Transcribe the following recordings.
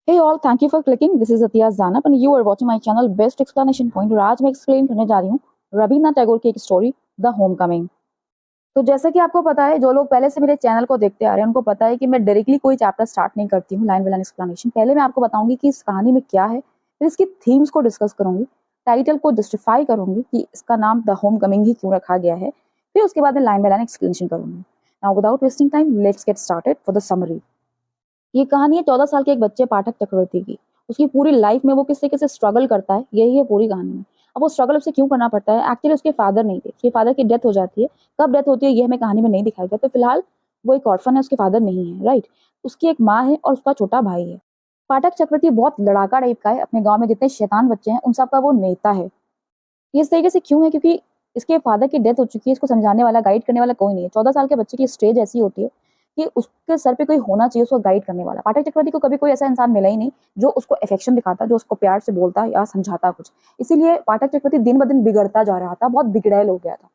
Hey all, thank you for clicking. This is Atiyah Zanab and you are watching my channel Best Explanation Point और आज मैं explain करने जा रही हूँ रवीन्द्रनाथ टैगोर की एक स्टोरी द होम कमिंग। तो जैसा कि आपको पता है, जो लोग पहले से मेरे चैनल को देखते आ रहे हैं उनको पता है कि मैं डायरेक्टली कोई चैप्टर स्टार्ट नहीं करती हूँ लाइन बाय लाइन एक्सप्लेनेशन। पहले मैं आपको बताऊंगी कि इस कहानी में क्या है, फिर इसकी थीम्स को डिस्कस करूंगी, टाइटल को जस्टिफाई करूंगी कि इसका नाम द होम कमिंग ही क्यों रखा गया है, फिर उसके बाद मैं लाइन बाय लाइन एक्सप्लेनेशन करूंगी। Now without wasting time let's get started for the summary. ये कहानी है 14 साल के एक बच्चे पाठक चक्रवर्ती की। उसकी पूरी लाइफ में वो किस तरीके से स्ट्रगल करता है, यही है पूरी कहानी में। अब वो स्ट्रगल उसे क्यों करना पड़ता है, एक्चुअली उसके फादर नहीं थे, उसके फादर की डेथ हो जाती है। कब डेथ होती है ये हमें कहानी में नहीं दिखाया गया, तो फिलहाल वो एक ऑर्फन है, उसके फादर नहीं है, राइट। उसकी एक माँ है और उसका छोटा भाई है। पाठक चक्रवर्ती बहुत लड़ाका टाइप का है, अपने गाँव में जितने शैतान बच्चे हैं उन सबका वो नेता है। ये इस तरीके से क्यों है, क्योंकि इसके फादर की डेथ हो चुकी है, इसको समझाने वाला, गाइड करने वाला कोई नहीं है। 14 साल के बच्चे की स्टेज ऐसी होती है कि उसके सर पे कोई होना चाहिए उसको गाइड करने वाला। पाठक चक्रवर्ती को कभी कोई ऐसा इंसान मिला ही नहीं जो उसको अफेक्शन दिखाता, जो उसको प्यार से बोलता या समझाता कुछ। इसीलिए पाठक चक्रवर्ती दिन ब दिन बिगड़ता जा रहा था, बहुत बिगड़ैल हो गया था।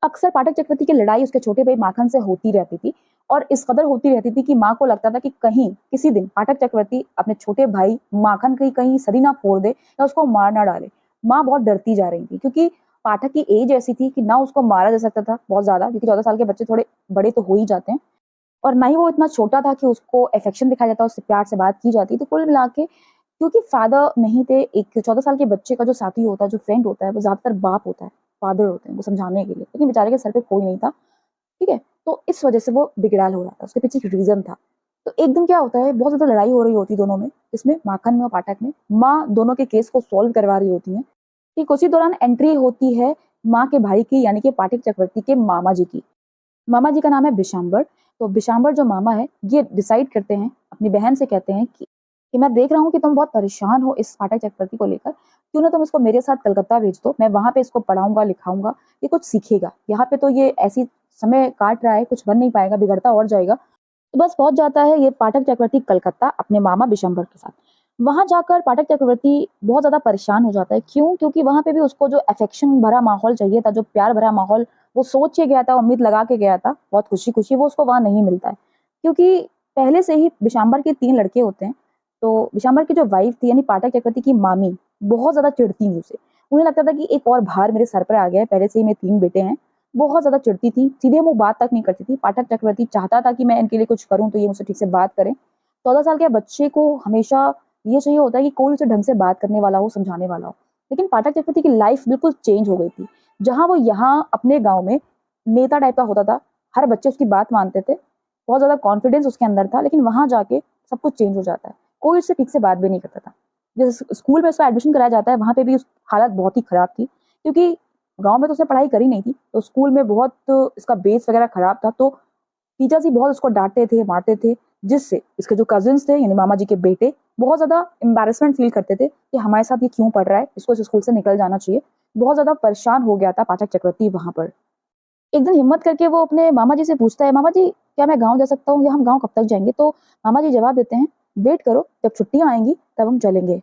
अक्सर पाठक चक्रवर्ती की लड़ाई उसके छोटे भाई माखन से होती रहती थी, और इस कदर होती रहती थी कि माँ को लगता था कि कहीं किसी दिन पाठक चक्रवर्ती अपने छोटे भाई माखन की कहीं सरी ना फोड़ दे या उसको मार ना डाले। माँ बहुत डरती जा रही थी, क्योंकि पाठक की एज ऐसी थी कि ना उसको मारा जा सकता था बहुत ज्यादा, क्योंकि 14 साल के बच्चे थोड़े बड़े तो हो ही जाते हैं, और ना ही वो इतना छोटा था कि उसको अफेक्शन दिखाया जाता, उससे प्यार से बात की जाती। तो कुल मिला के, क्योंकि फादर नहीं थे, एक 14 साल के बच्चे का जो साथी होता है, जो फ्रेंड होता है, वो ज्यादातर बाप होता है, फादर होते हैं वो समझाने के लिए, लेकिन बेचारे के सर पे कोई नहीं था। ठीक है, तो इस वजह से वो बिगड़ैल हो रहा था, उसके पीछे एक रीजन था। तो एक दिन क्या होता है, बहुत ज्यादा लड़ाई हो रही होती दोनों में, इसमें माखन में और पाठक में। माँ दोनों के केस को सॉल्व करवा रही होती है। ठीक उसी दौरान एंट्री होती है माँ के भाई की, यानी कि पाठक चक्रवर्ती के मामा जी की। मामा जी का नाम है बिशाम्बर। तो बिशाम्बर जो मामा है, ये डिसाइड करते हैं, अपनी बहन से कहते हैं कि मैं देख रहा हूँ कि तुम बहुत परेशान हो इस पाठक चक्रवर्ती को लेकर, क्यों ना तुम इसको मेरे साथ कलकत्ता भेज दो, मैं वहां पे इसको पढ़ाऊंगा लिखाऊंगा, ये कुछ सीखेगा। यहाँ पे तो ये ऐसी समय काट रहा है, कुछ बन नहीं पाएगा, बिगड़ता और जाएगा। तो बस पहुंच जाता है ये पाठक चक्रवर्ती कलकत्ता अपने मामा बिशंबर के साथ। वहां जाकर पाठक चक्रवर्ती बहुत ज्यादा परेशान हो जाता है। क्यों? क्योंकि वहां पे भी उसको जो अफेक्शन भरा माहौल चाहिए था, जो प्यार भरा माहौल वो सोच के गया था, उम्मीद लगा के गया था बहुत खुशी खुशी, वो उसको वहां नहीं मिलता है। क्योंकि पहले से ही बिशाम्बर के 3 लड़के होते हैं। तो बिशाम्बर की जो वाइफ थी, यानी पाठक चक्रवर्ती की मामी, बहुत ज्यादा चिढ़ती थी उसे। उन्हें लगता था कि एक और भार मेरे सर पर आ गया है, पहले से ही मेरे 3 बेटे हैं। बहुत ज्यादा चिढ़ती थी, सीधे मुंह बात तक नहीं करती थी। पाठक चक्रवर्ती चाहता था कि मैं इनके लिए कुछ करूं तो ये मुझसे ठीक से बात करें। 14 साल के बच्चे को हमेशा ये चाहिए होता है कि कोई उसे ढंग से बात करने वाला हो, समझाने वाला हो। लेकिन पाठक चक्रवर्ती की लाइफ बिल्कुल चेंज हो गई थी। जहां वो यहाँ अपने गांव में नेता टाइप का होता था, हर बच्चे उसकी बात मानते थे, बहुत ज्यादा कॉन्फिडेंस उसके अंदर था, लेकिन वहां जाके सब कुछ चेंज हो जाता है। कोई उससे ठीक से बात भी नहीं करता था। जैसे स्कूल में उसका एडमिशन कराया जाता है, वहां पे भी उस हालत बहुत ही खराब थी, क्योंकि गांव में तो उसने पढ़ाई करी नहीं थी, तो स्कूल में बहुत इसका बेस वगैरह खराब था। तो टीचर्स ही बहुत उसको डांटते थे, मारते थे, जिससे इसके जो कजिन्स थे, यानी मामा जी के बेटे, बहुत ज्यादा एम्बेरसमेंट फील करते थे कि हमारे साथ ये क्यों पढ़ रहा है, इसको इस स्कूल से निकल जाना चाहिए। बहुत ज्यादा परेशान हो गया था पाठक चक्रवर्ती वहां पर। एक दिन हिम्मत करके वो अपने मामा जी से पूछता है, मामा जी क्या मैं गाँव जा सकता हूँ, या हम गाँव कब तक जाएंगे? तो मामा जी जवाब देते हैं, वेट करो, जब छुट्टियां आएंगी तब हम चलेंगे।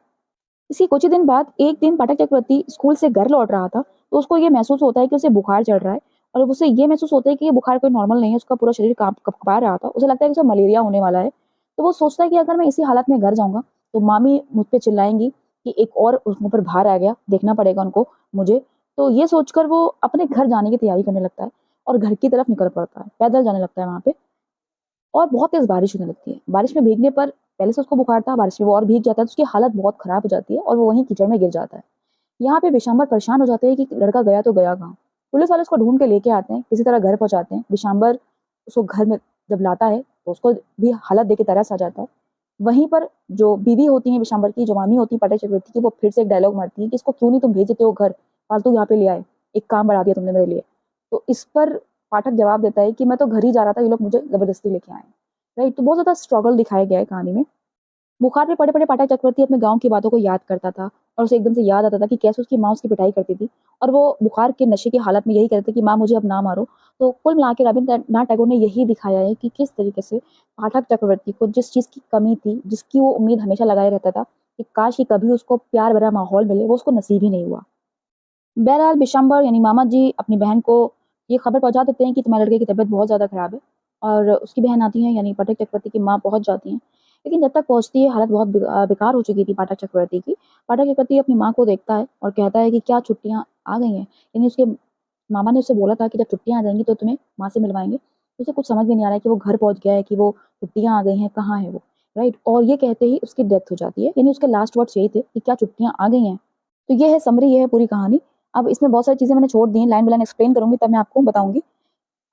इसी कुछ ही दिन बाद एक दिन पाठक चक्रवर्ती स्कूल से घर लौट रहा था, तो उसको ये महसूस होता है कि उसे बुखार चढ़ रहा है। और उसे ये महसूस होता है कि ये बुखार कोई नॉर्मल नहीं है, उसका पूरा शरीर कांप कपा रहा था, उसे लगता है कि उसे मलेरिया होने वाला है। तो वो सोचता है कि अगर मैं इसी हालत में घर जाऊंगा तो मामी मुझ पे चिल्लाएंगी कि एक और उसके ऊपर भार आ गया, देखना पड़ेगा उनको मुझे। तो ये सोचकर वो अपने घर जाने की तैयारी करने लगता है और घर की तरफ निकल पड़ता है, पैदल जाने लगता है वहां पे। और बहुत तेज बारिश होने लगती है। बारिश में भीगने पर, पहले से उसको बुखार था, बारिश में वो और भीग जाता है, तो उसकी हालत बहुत खराब हो जाती है और वो वहीं कीचड़ में गिर जाता है। यहाँ पे बिशाम्बर परेशान हो जाते हैं कि लड़का गया तो गया कहाँ। पुलिस वाले उसको ढूंढ के लेके आते हैं, किसी तरह घर पहुंचाते हैं। बिशाम्बर उसको घर में जब लाता है तो उसको भी हालत देख के तरस आ जाता है। वहीं पर जो बीवी होती है बिशाम्बर की, जो मामी होती है पाठक चक्रवर्ती की, वो फिर से एक डायलॉग मारती है कि इसको क्यों नहीं तुम भेज देते हो घर, फालतू यहाँ पे ले आए, एक काम बढ़ा दिया तुमने मेरे लिए। तो इस पर पाठक जवाब देता है कि मैं तो घर ही जा रहा था, ये लोग मुझे जबरदस्ती लेके आए। राइट, तो बहुत ज्यादा स्ट्रगल दिखाया गया है कहानी में। बुखार में पड़े पड़े पाठक चक्रवर्ती अपने गांव की बातों को याद करता था, और उसे एकदम से याद आता था कि कैसे उसकी माँ उसकी पिटाई करती थी, और वो बुखार के नशे की हालत में यही कहते थे कि माँ मुझे अब ना मारो। तो कुल मिला के रविन्द्रनाथ टैगोर ने यही दिखाया है कि किस तरीके से पाठक चक्रवर्ती को जिस चीज की कमी थी, जिसकी वो उम्मीद हमेशा लगाए रहता था कि काश ही कभी उसको प्यार भरा माहौल मिले, वो उसको नसीब ही नहीं हुआ। बहरहाल बिशंबर यानी मामा जी अपनी बहन को ये खबर पहुंचा देते हैं कि तुम्हारे लड़के की तबीयत बहुत ज्यादा खराब है, और उसकी बहन आती है, यानी पाठक चक्रवर्ती की माँ पहुंच जाती हैं। लेकिन जब तक पहुँचती है हालत बहुत बेकार हो चुकी थी पाठक चक्रवर्ती की। पाठक चक्रवर्ती अपनी माँ को देखता है और कहता है कि क्या छुट्टियाँ आ गई हैं? यानी उसके मामा ने उससे बोला था कि जब छुट्टियाँ आ जाएँगी तो तुम्हें माँ से मिलवाएँगे। उसे कुछ समझ में नहीं आ रहा है कि वो घर पहुँच गया है, कि वो छुट्टियाँ आ गई हैं, कहाँ है वो? राइट? और ये कहते ही उसकी डेथ हो जाती है। यानी उसके लास्ट वर्ड्स यही थे कि क्या छुट्टियाँ आ गई हैं? तो ये है समरी, ये है पूरी कहानी। अब इसमें बहुत सारी चीज़ें मैंने छोड़ दी हैं, लाइन बाय लाइन एक्सप्लेन करूँगी तब मैं आपको बताऊँगी।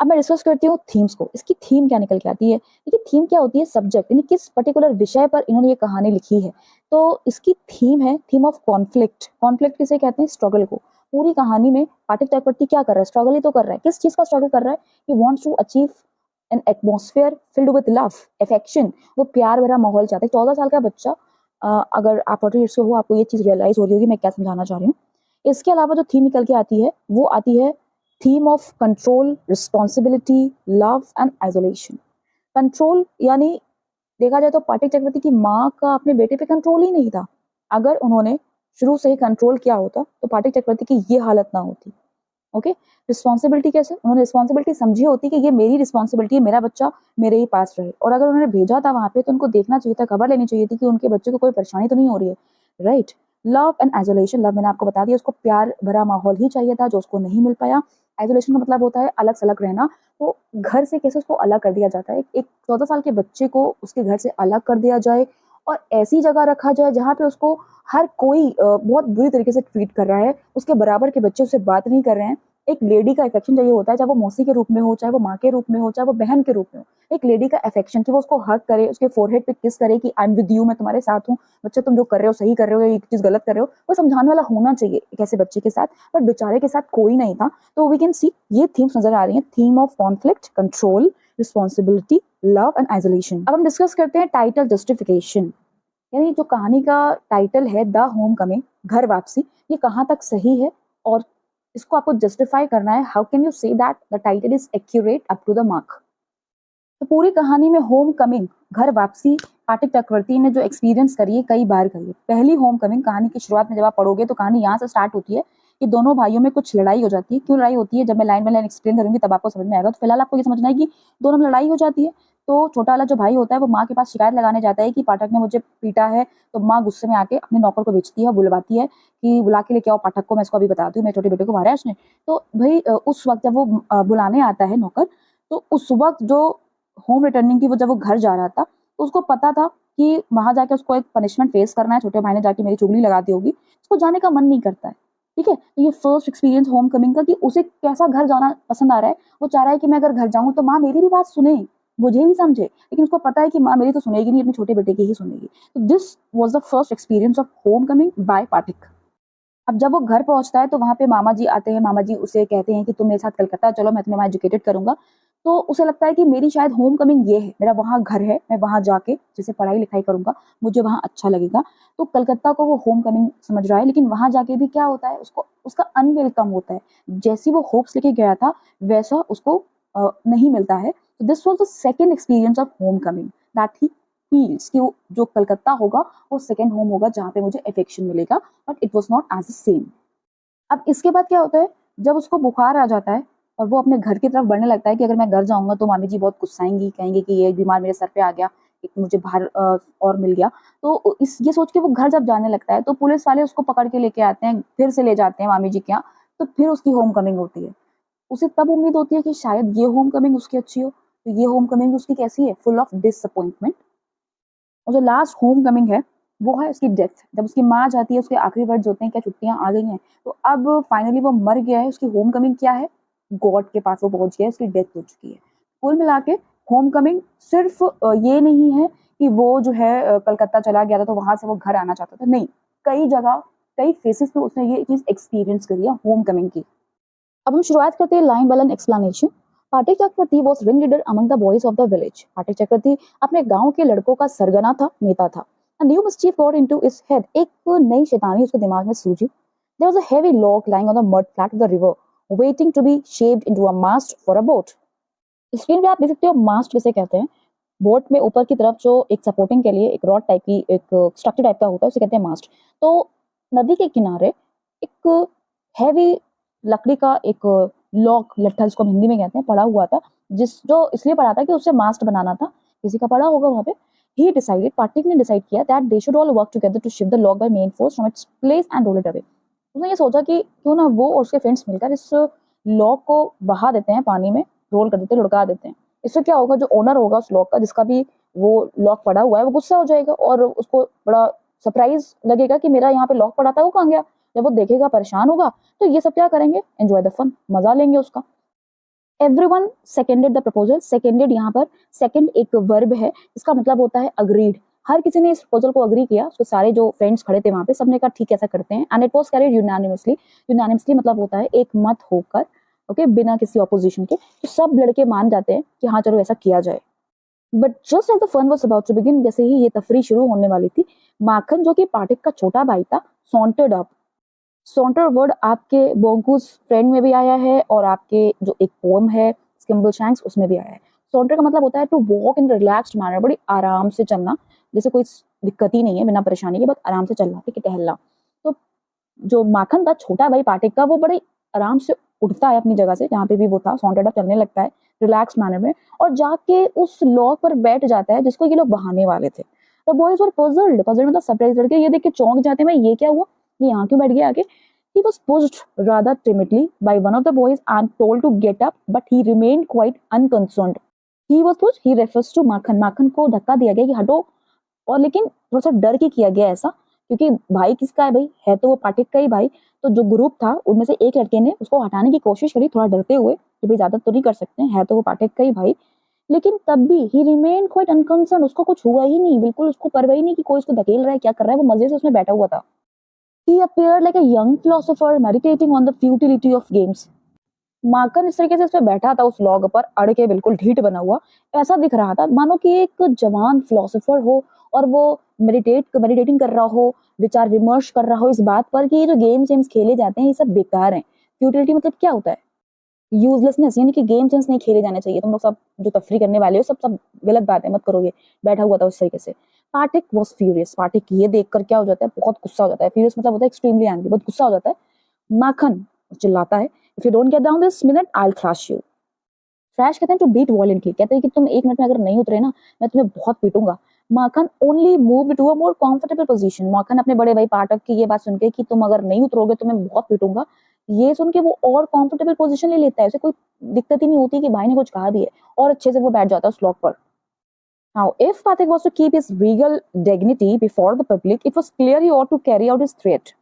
अब मैं डिस्कस करती हूँ थीम्स को। इसकी थीम क्या निकल के आती है? देखिए थीम क्या होती है? सब्जेक्ट, यानी किस पर्टिकुलर विषय पर इन्होंने ये कहानी लिखी है। तो इसकी थीम है थीम ऑफ कॉन्फ्लिक्ट। कॉन्फ्लिक्ट किसे कहते हैं? स्ट्रगल को। पूरी कहानी में पाठक चक्रवर्ती क्या कर रहा है? स्ट्रगल ही तो कर रहा है। किस चीज़ का स्ट्रगल कर रहा है? He wants to achieve an atmosphere filled with love, affection. वो प्यार भरा माहौल चाहता है। 14 साल का बच्चा, अगर आप 40 ईयर्स के हो, आपको ये चीज़ रियलाइज़ हो रही होगी मैं क्या समझाना चाह रही हूँ। इसके अलावा जो थीम निकल के आती है, वो आती है theme of control, responsibility, love and isolation. Control यानी देखा जाए तो पाठक चक्रवर्ती की माँ का अपने बेटे पे कंट्रोल ही नहीं था। अगर उन्होंने शुरू से ही कंट्रोल किया होता तो पाठक चक्रवर्ती की ये हालत ना होती। ओके। रिस्पॉन्सिबिलिटी कैसे? उन्होंने रिस्पॉन्सिबिलिटी समझी होती कि ये मेरी रिस्पॉन्सिबिलिटी है, मेरा बच्चा मेरे ही पास रहे। और अगर उन्होंने भेजा था वहां पे तो उनको देखना चाहिए था, खबर लेनी चाहिए थी कि उनके बच्चे को कोई परेशानी तो नहीं हो रही है। Right. Love and isolation. Love मैंने आपको बता दिया, उसको प्यार भरा माहौल ही चाहिए था जो उसको नहीं मिल पाया। आइसोलेशन का मतलब होता है अलग सलग रहना। तो घर से कैसे उसको अलग कर दिया जाता है? एक 14 साल के बच्चे को उसके घर से अलग कर दिया जाए और ऐसी जगह रखा जाए जहाँ पे उसको हर कोई बहुत बुरी तरीके से ट्रीट कर रहा है। उसके बराबर के बच्चे उससे बात नहीं कर रहे हैं। एक लेडी का अफेक्शन चाहिए होता है, चाहे वो मौसी के रूप में हो, चाहे वो माँ के रूप में हो, चाहे वो बहन के रूप में हो। एक लेडी का अफेक्शन कि वो उसको हग करे, उसके फोरहेड पे किस करे कि आई एम विद यू, मैं तुम्हारे साथ हूँ, बच्चा तुम जो कर रहे हो सही कर रहे हो या एक चीज गलत कर रहे हो, वो समझाने वाला होना चाहिए एक ऐसे बच्चे के साथ। पर बेचारे के साथ कोई नहीं था। तो वी कैन सी ये थीम्स नजर आ रही हैं, theme of conflict, control, responsibility, love and isolation. अब हम डिस्कस करते हैं टाइटल जस्टिफिकेशन। यानी जो कहानी का टाइटल है द होम कमिंग, घर वापसी, ये कहाँ तक सही है और इसको आपको जस्टिफाई करना है। How can you say that the title is accurate up to the mark? तो पूरी कहानी में होम कमिंग, घर वापसी, पाठक चक्रवर्ती ने जो एक्सपीरियंस करी है कई बार करी है। पहली होम कमिंग कहानी की शुरुआत में जब आप पढ़ोगे तो कहानी यहाँ से स्टार्ट होती है कि दोनों भाइयों में कुछ लड़ाई हो जाती है। क्यों लड़ाई होती है जब मैं लाइन बाय लाइन एक्सप्लेन करूंगी तब आपको समझ में आएगा। तो फिलहाल आपको ये समझना है कि दोनों में लड़ाई हो जाती है। तो छोटा वाला जो भाई होता है वो माँ के पास शिकायत लगाने जाता है कि पाठक ने मुझे पीटा है। तो माँ गुस्से में आके अपने नौकर को भेजती है, बुलवाती है कि बुला के लेके आओ पाठक को, मैं इसको अभी बताती हूँ, मेरे छोटे बेटे को मारा है उसने। तो भाई उस वक्त जब वो बुलाने आता है नौकर, तो उस वक्त जो होम रिटर्निंग की वो जब वो घर जा रहा था तो उसको पता था कि वहां जाके उसको एक पनिशमेंट फेस करना है। छोटे भाई ने जाके मेरी चुगली लगा दी होगी, उसको जाने का मन नहीं करता है। ठीक है। तो ये फर्स्ट एक्सपीरियंस होम कमिंग का कि उसे कैसा घर जाना पसंद आ रहा है। वो चाह रहा है कि मैं अगर घर जाऊं तो माँ मेरी भी बात सुने, मुझे भी समझे, लेकिन उसको पता है कि माँ मेरी तो सुनेगी नहीं, अपने छोटे बेटे की ही सुनेगी। तो this was the first experience of home coming by Pathak. अब जब वो घर पहुंचता है तो वहां पे मामा जी आते हैं। मामा जी उसे कहते हैं कि तुम मेरे साथ कलकत्ता चलो, मैं तुम्हें वहां एजुकेटेड करूंगा। तो उसे लगता है कि मेरी शायद होम कमिंग ये है, मेरा वहां घर है, मैं वहां जाके जैसे पढ़ाई लिखाई करूंगा, मुझे वहां अच्छा लगेगा। तो कलकत्ता को वो होम कमिंग समझ रहा है। लेकिन वहां जाके भी क्या होता है, उसको उसका अनवेलकम होता है। जैसी वो होप्स लेके गया था वैसा उसको नहीं मिलता है। तो this was the second experience of home coming, that he feels कि जो कलकत्ता होगा वो सेकेंड होम होगा जहाँ पे मुझे अफेक्शन मिलेगा। But it was not as same. अब इसके बाद क्या होता है, जब उसको बुखार आ जाता है और वो अपने घर की तरफ बढ़ने लगता है कि अगर मैं घर जाऊंगा तो मामी जी बहुत गुस्साएंगी, कहेंगे कि ये बीमार मेरे सर पे आ गया, एक मुझे बाहर और मिल गया। तो इस ये सोच के वो घर जब जाने लगता है तो पुलिस वाले उसको पकड़ के लेके आते हैं, फिर से ले जाते हैं मामी जी के यहाँ। तो फिर उसकी होम कमिंग होती है। उसे तब उम्मीद होती है कि शायद ये होम कमिंग उसकी अच्छी हो। तो ये होम कमिंग उसकी कैसी है? Full of disappointment. और जो लास्ट होम कमिंग है वो है उसकी डेथ। जब उसकी माँ जाती है, उसके आखिरी वर्ड्स होते हैं क्या छुट्टियां आ गई हैं। तो अब फाइनली वो मर गया है। उसकी होम कमिंग क्या है? गॉड के पास वो पहुंच गया है, उसकी डेथ हो चुकी है। कुल मिला के होम कमिंग सिर्फ ये नहीं है कि वो जो है कलकत्ता चला गया था तो वहां से वो घर आना चाहता था, नहीं। कई जगह, कई फेसेस पे उसने ये चीज एक्सपीरियंस करी है होम कमिंग की। अब हम शुरुआत करते हैं line by line explanation. Pathak Chakravarti was ring leader among the boys of the village. Pathak Chakravarti अपने गांव के लड़कों का सरगना था, नेता था। A new mischief got into his head. एक नई शैतानी उसके दिमाग में सूझी। There was a heavy log lying on the mud flat of the river, waiting to be shaped into a mast for a boat. Screen पे आप देख सकते हो मास्ट किसे कहते हैं। बोट में ऊपर की तरफ जो एक सपोर्टिंग के लिए एक रॉड टाइप की एक स्ट्रक्चर टाइप का होता है उसे कहते हैं मास्ट। तो नदी के किनारे एक हैवी लकड़ी का एक लॉक, लट्ठा जिसको हम हिंदी में कहते हैं, पड़ा हुआ था। जिस जो इसलिए पड़ा था कि उससे मास्ट बनाना था। किसी का पड़ा होगा वहां पे। ही डिसाइडेड, पाठक ने डिसाइड किया that they should all work together to shift the log by main force from its place and roll it away. उसने ये सोचा कि क्यों ना वो और उसके फ्रेंड्स मिलकर इस लॉग को बहा देते हैं पानी में, रोल कर देते हैं, लुढ़का देते हैं। इससे क्या होगा, जो ओनर होगा उस लॉग का, जिसका भी वो लॉक पड़ा हुआ है, वो गुस्सा हो जाएगा और उसको बड़ा सरप्राइज लगेगा कि मेरा यहाँ पे लॉक पड़ा था, वो कहाँ गया। जब वो देखेगा, परेशान होगा, तो ये सब क्या करेंगे, एंजॉय द फन, मजा लेंगे उसका। Everyone seconded the proposal. Seconded यहाँ पर सेकेंड एक वर्ब है, इसका मतलब होता है अग्रीड। हर किसी ने इस प्रपोजल को अग्री किया, उसके सारे जो फ्रेंड्स खड़े थे वहां पे, सबने कहा ठीक है ऐसा करते हैं। And it was carried unanimously. Unanimously मतलब होता है एक मत होकर, ओके, बिना किसी ऑपोजिशन के। तो सब लड़के मान जाते हैं कि हाँ चलो ऐसा किया जाए। But just as the fun was about to begin, जैसे ही ये तफरी शुरू होने वाली थी, माखन जो कि पाठक का छोटा भाई था, सॉन्टर्ड अप। सॉन्टर वर्ड आपके बोंकूस फ्रेंड में भी आया है और आपके जो एक पोम है स्किम्बलशैंक्स उसमें भी आया है। सॉन्टर का मतलब होता है to walk in relaxed manner, बड़ी आराम से चलना, जैसे कोई दिक्कत ही नहीं है, बिना परेशानी के, बहुत आराम से चलना, ठीक है, टहलना। तो जो माखन था छोटा भाई पाठक का, वो बड़े आराम से उठता है अपनी जगह से जहाँ पे भी वो था, सॉन्टेड अप चलने लगता है रिलैक्स मैनर में, और जाके उस लॉग पर बैठ जाता है जिसको ये लोग बहाने वाले थे। The boys were puzzled. Puzzled मतलब सरप्राइज, लड़के ये देख के चौंक जाते हैं, भाई ये क्या हुआ, ये यहाँ क्यों बैठ गया आके। He was pushed rather timidly by one of the boys and told to get up, but he remained quite unconcerned. He was pushed, he refers to माखन। माखन को धक्का दिया गया कि हटो, और लेकिन थोड़ा सा डर के किया गया ऐसा, क्योंकि भाई किसका है भाई, है तो वो पाठक का ही भाई। तो जो ग्रुप था उनमें से एक लड़के ने उसको हटाने की कोशिश करी, थोड़ा डरते हुए कि भाई ज्यादा तो नहीं कर सकते, है तो वो पाठक का ही भाई। लेकिन तब भी ही रिमेन क्वाइट अनकंसर्न, उसको कुछ हुआ ही नहीं, बिल्कुल उसको परवाह ही नहीं कि कोई उसको धकेल रहा है, क्या कर रहा है, वो मजे से उसमें बैठा हुआ था। He appeared like a young philosopher meditating on the futility of games. Markan इस तरीके से इस पे बैठा था उस लॉग पर, अड़ के बिल्कुल ढीठ बना हुआ, ऐसा दिख रहा था मानो कि एक जवान फिलोसोफर हो और वो मेडिटेटिंग कर रहा हो, विचार विमर्श कर रहा हो इस बात पर कि ये जो गेम्स खेले जाते हैं ये सब बेकार हैं। फ्यूटिलिटी मतलब क्या होता है, यूजलेसनेस, यानी कि गेम्स नहीं खेले जाने चाहिए, तुम लोग सब जो तफरी करने वाले हो सब सब गलत बात है, मत करो ये। बैठा हुआ था उस तरीके से। पाठक वॉज फ्यूरियस। पाठक ये देखकर क्या हो जाता है, बहुत गुस्सा हो जाता है। फ्यूरियस मतलब होता है एक्सट्रीमली एंग्री, बहुत गुस्सा हो जाता है। माखन चिल्लाता है, if you don't get down this minute I will trash you. Trash कहते हैं टू बीट वायलेंटली, कहते हैं कि तुम एक मिनट में अगर नहीं उतरे ना, मैं तुम्हें बहुत पीटूंगा। Makhan only move to a more comfortable position. Makhan अपने बड़े भाई पाठक की ये बात सुन के कि तुम अगर नहीं उतरोगे तो मैं बहुत पीटूंगा, ये सुन के वो और कंफर्टेबल पोजीशन ले लेता है, उसे कोई दिक्कत ही नहीं होती कि भाई ने कुछ कहा भी है, और अच्छे से वो बैठ जाता है उस लॉक पर। Now, if Pathak was to keep his regal dignity before the public, it was clear he ought to carry out his threat.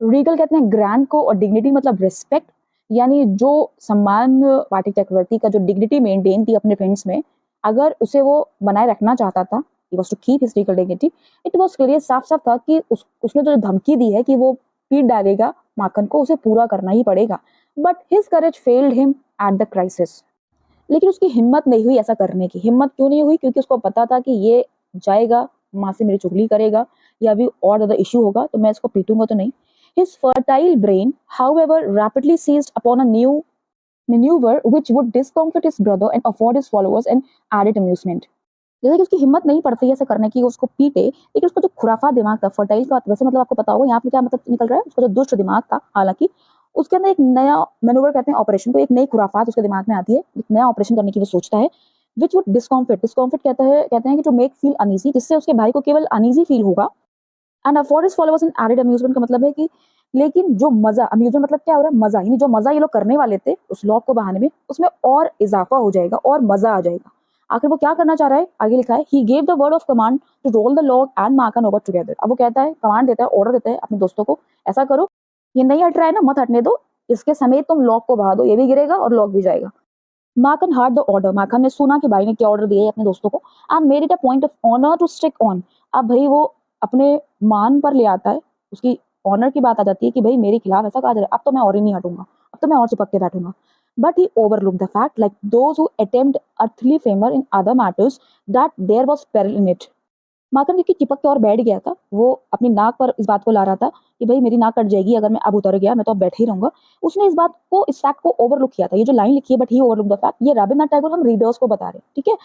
Regal कहते हैं ग्रैंड को, और डिग्निटी मतलब रिस्पेक्ट, यानी जो सम्मान पाठक चक्रवर्ती का जो डिग्निटी मेंटेन थी अपने फ्रेंड्स में, अगर उसे वो बनाए रखना चाहता था, he was to keep his regal dignity, it was clear, साफ साफ था कि उसने जो धमकी दी है कि वो पीट डालेगा माखन को, उसे पूरा करना ही पड़ेगा। But his courage failed him at the crisis. लेकिन उसकी हिम्मत नहीं हुई ऐसा करने की। हिम्मत क्यों नहीं हुई, क्योंकि उसको पता था कि ये जाएगा, माँ से मेरी चुगली करेगा या अभी और ज्यादा इश्यू होगा, तो मैं इसको पीटूंगा तो नहीं। His fertile brain, however, rapidly seized upon a new maneuver which would discomfit his brother and afford his followers an added amusement. जैसे कि उसकी हिम्मत नहीं पड़ती ऐसा करने की, उसको पीटे, लेकिन उसका जो खुराफा दिमाग था, फर्टाइल का वैसे मतलब आपको पता होगा यहाँ पे क्या मतलब निकल रहा है, उसका जो दुष्ट दिमाग था, हालांकि उसके अंदर एक नया मैनूवर कहते हैं ऑपरेशन को, एक नई खुराफात उसके दिमाग में आती है, एक नया ऑपरेशन करने की वो सोचता है, विच वुड डिस्कॉम्फिट। डिस्कॉम्फिट कहते हैं कि टू मेक फील अनईजी, जिससे उसके भाई को केवल अनईजी फील होगा। And afford his followers an added amusement का मतलब है कि, लेकिन जो मजा, अम्यूजमेंट मतलब क्या हो रहा है, मजा, यानी जो मजा ये लोग करने वाले थे उस लॉक को बहाने में, उसमें और इजाफा हो जाएगा और मजा आ जाएगा। आखिर वो क्या करना चाह रहा है, आगे लिखा है, he gave the word of command to roll the log and Makhan over together. अब वो कहता है, कमांड देता है, ऑर्डर देता है अपने दोस्तों को, ऐसा करो, ये नहीं हट रहा है ना, मत हटने दो, इसके समेत तुम लॉक को बहा दो, ये भी गिरेगा और लॉक भी जाएगा। Markan hard the order. Markan ने सुना कि भाई ने क्या ऑर्डर दिया है अपने दोस्तों को, and made it a point of honour to stick on. अब भाई वो अपने मान पर ले आता है, उसकी ऑनर की बात आ जाती है कि भाई मेरे खिलाफ ऐसा कहा जा रहा है, अब तो मैं और ही नहीं हटूंगा, अब तो मैं और चिपक के बैठूंगा। But he overlooked the fact, like those who attempt earthly favor in other matters, that there was peril in it. Markan क्योंकि चिपक के और बैठ गया था, वो अपनी नाक पर इस बात को ला रहा था कि भाई मेरी नाक कट जाएगी अगर मैं अब उतर गया, मैं तो अब बैठे ही रहूंगा। उसने इस बात को, इस फैक्ट को ओवरलुक किया था। ये जो लाइन लिखी है, but he overlook the fact, ये रविन्द्रनाथ टैगोर हम रीडर्स को बता रहे हैं, ठीक है,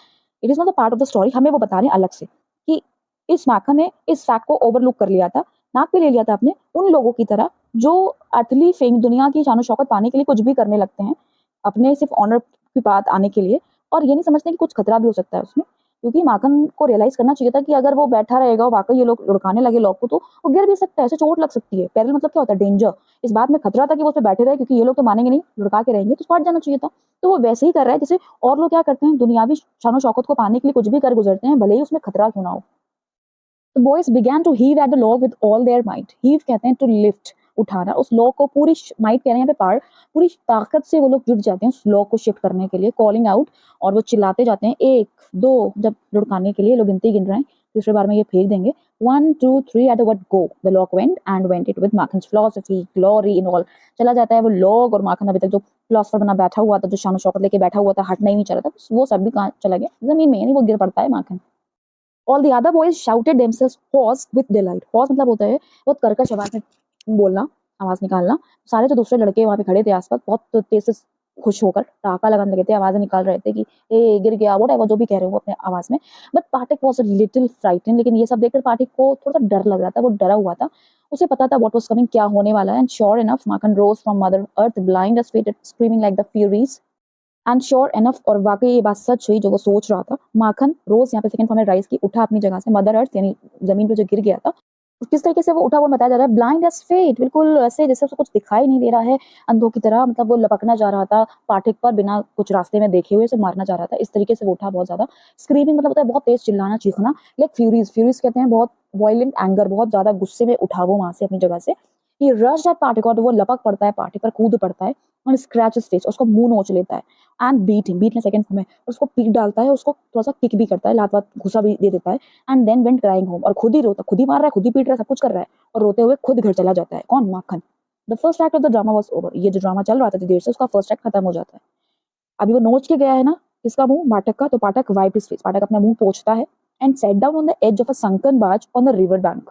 it is not the part of the story, हमें वो बता रहे हैं अलग से कि इस मार्कन ने इस फैक्ट को ओवरलुक कर लिया था, नाक पे ले लिया था अपने, उन लोगों की तरह जो अर्थली फेम, दुनिया की शानो शौकत पाने के लिए कुछ भी करने लगते हैं, अपने सिर्फ ऑनर की बात आने के लिए, और ये नहीं समझते कि कुछ खतरा भी हो सकता है उसमें। क्योंकि माखन को रियलाइज करना चाहिए था कि अगर वो बैठा रहेगा और वाकई ये लोग लुढ़काने लगे लॉक को, तो वो गिर भी सकता है, ऐसे चोट लग सकती है। पेरिल मतलब क्या होता है? डेंजर। इस बात में खतरा था कि वो उस पे बैठे रहे, क्योंकि ये लोग तो मानेंगे नहीं, लुढ़का के रहेंगे, तो फट जाना चाहिए था। तो वो वैसे ही कर रहा है जैसे और लोग क्या करते हैं, दुनियावी शान शौकत को पाने के लिए कुछ भी कर गुजरते हैं, भले ही उसमें खतरा क्यों ना हो। The boys began to heave at the log with all their might. Heave कहते हैं to lift, उठाना। उस लॉग को पूरी माइट कह रहे हैं यहाँ पे, पार पूरी ताकत से वो लोग जुट जाते हैं उस लॉग को शिफ्ट करने के लिए, कॉलिंग आउट, और वो चिल्लाते जाते हैं, 1 2, जब लुढ़काने के लिए लोग गिनती गिन रहे हैं, दूसरे बार में ये फेंक देंगे, 1 2 3 at the word go the log went and went it with Makhan's philosophy glory in all. चला जाता है वो लॉग, और माखन अभी तक जो फिलोसफर बना बैठा हुआ था, जो शान शौकत लेके बैठा हुआ था, हटना ही नहीं चाह रहा था, वो सब भी कहाँ चला गया? जमीन में, यानी वो गिर पड़ता है माखन। All the other boys shouted themselves hoarse with delight. Hoarse मतलब होता है बहुत कर्कश आवाज में बोलना, आवाज निकालना। सारे जो दूसरे लड़के वहाँ पे खड़े थे आसपास, बहुत तेज से खुश होकर टाका लगाने लगे थे, आवाजें निकाल रहे थे कि ए गिर गया, व्हाटएवर जो भी कह रहे हो अपने आवाज में। But Pathak was a little frightened, लेकिन ये सब देखकर पाठक को थोड़ा सा डर लग रहा था, वो डरा हुआ था। उसे पता था व्हाट वाज कमिंग, क्या होने वाला है। And sure enough Makhan rose from mother earth blind as fated screaming like the Furies. And sure enough, और वाकई ये बात सच हुई जो वो सोच रहा था। माखन रोज यहाँ पे सेकंड फॉर्म में राइज की उठा अपनी जगह से, मदर अर्थ यानी जमीन पे जो गिर गया था, किस तरीके से वो उठा वो बताया जा रहा है, ब्लाइंड एज फेट, बिल्कुल ऐसे जैसे उसको कुछ दिखाई नहीं दे रहा है, अंधों की तरह। मतलब वो लपकना जा रहा था पाठक पर, बिना कुछ रास्ते में देखे हुए, उसे मारना जा रहा था। इस तरीके से वो उठा बहुत ज्यादा। स्क्रीमिंग मतलब होता है बहुत तेज चिल्लाना, चीखना, लाइक फ्यूरीज। फ्यूरीज कहते हैं बहुत वायलेंट एंगर, बहुत ज्यादा गुस्से में उठा वो वहां से अपनी जगह से। ही रश्ड एट पाठक, और वो लपक पड़ता है पाठक पर, कूद पड़ता है, और स्क्रैच हिज फेस, उसको मुंह नोच लेता है। एंड बीट हिम, बीट ने सेकंड फॉर्म में, उसको पीट डालता है, उसको थोड़ा सा किक भी करता है, लात वात घुसा भी दे देता है। And then went crying home, और खुद ही रोता, खुद ही मार रहा है, खुद ही पीट रहा है, सब कुछ कर रहा है, और रोते हुए खुद घर चला जाता है। कौन? Makhan. The first act of the drama was over. ये जो ड्रामा चल रहा था देर से, उसका फर्स्ट एक्ट खत्म हो जाता है। अभी वो नोच के गया है ना, किसका मुंह? पाठक का। तो Pathak wipe his face, Pathak अपना मुंह पोंछता है, and set down on the edge of a sunken barge on the river bank.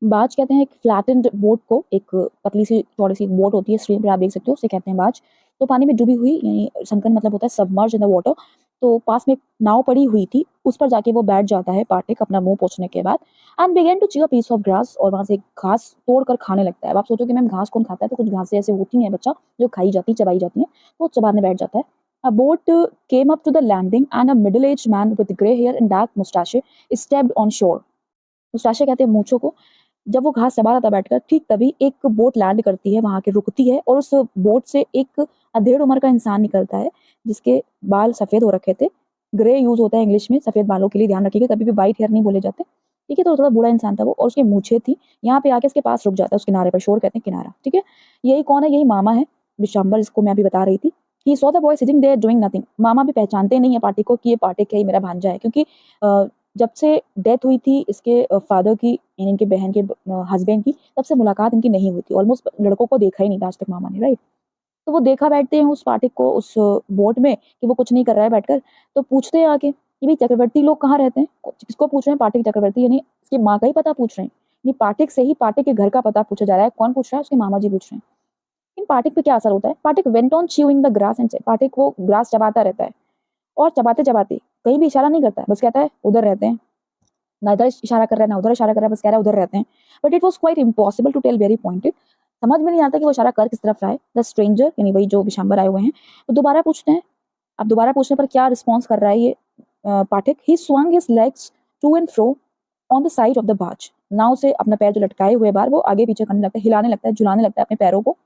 Barge कहते हैं एक फ्लैटेंड बोट को, एक पतली सी चौड़ी सी बोट होती है, स्क्रीन पर आप देख सकते हो, उसे कहते हैं बाज। तो पानी में डूबी हुई, यानी संकन मतलब होता है सबमर्ज इन द वाटर। तो पास में एक नाव पड़ी हुई थी, उस पर जाके वो बैठ जाता है पाठक अपना मुंह पोंछने के बाद, एंड बिगेन टू ची अ पीस ऑफ ग्रास, और वहां से घास तोड़कर खाने लगता है। अब आप सोचो कि मैम घास कौन खाता है, तो कुछ घासें ऐसे होती हैं बच्चा, जो खाई जाती, चबाई जाती हैं, तो चबाने बैठ जाता है। A boat came up to the landing and a middle-aged man with grey hair and dark mustache stepped on shore. मुस्ताशे कहते हैं मूंछों को। जब वो घास चबा रहा था बैठकर, ठीक तभी एक बोट लैंड करती है, वहां के रुकती है, और उस बोट से एक अधेड़ उम्र का इंसान निकलता है, जिसके बाल सफेद हो रखे थे। ग्रे यूज होता है इंग्लिश में सफेद बालों के लिए, ध्यान रखिएगा, कभी भी व्हाइट हेयर नहीं बोले जाते। ठीक है, तो थोड़ा बूढ़ा इंसान था वो, और उसकी मूछें थी। यहाँ पे आके इसके पास रुक जाता है उस किनारे पर, शोर कहते हैं किनारा। ठीक है, यही कौन है? यही मामा है, विशांबर, जिसको मैं अभी बता रही थी। He saw the boy sitting there doing nothing. मामा भी पहचानते नहीं है पार्टी को कि ये पार्टी है, ये मेरा भांजा है, क्योंकि जब से डेथ हुई थी इसके फादर की, यानी इनके बहन के हस्बैंड की, तब से मुलाकात इनकी नहीं हुई थी। ऑलमोस्ट लड़कों को देखा ही नहीं था आज तक मामा ने, राइट? तो वो देखा बैठते हैं उस पाठक को उस बोट में कि वो कुछ नहीं कर रहा है बैठकर। तो पूछते हैं आके कि भाई चक्रवर्ती लोग कहाँ रहते हैं? किसको पूछ रहे हैं? पाठक चक्रवर्ती, यानी उसकी माँ का ही पता पूछ रहे हैं। यानी पाठक से ही पाठक के घर का पता पूछा जा रहा है। कौन पूछ रहा है? उसके मामा जी पूछ रहे हैं। इन पाठक पे क्या असर होता है? Pathak went on chewing the grass and Pathak वो ग्रास चबाता रहता है, और चबाते चबाते कहीं भी इशारा नहीं करता है, बस कहता है उधर रहते हैं। ना इधर इशारा कर रहा है, ना उधर इशारा कर रहा है, बस कह रहा है उधर रहते हैं। But it was quite impossible to tell very pointed. समझ में नहीं आता कि वो इशारा कर किस तरफ रहा है। द स्ट्रेंजर, यानी वही जो विशंबर आए हुए हैं, तो दोबारा पूछते हैं। अब दोबारा पूछने पर क्या रिस्पॉन्स कर रहा है ये पाठक? ही swung his legs to and fro on the side of the barge. नाव से अपना पैर जो लटकाए हुए बार, वो आगे पीछे करने लगता है, हिलाने लगता है, झुलाने लगता है अपने पैरों को।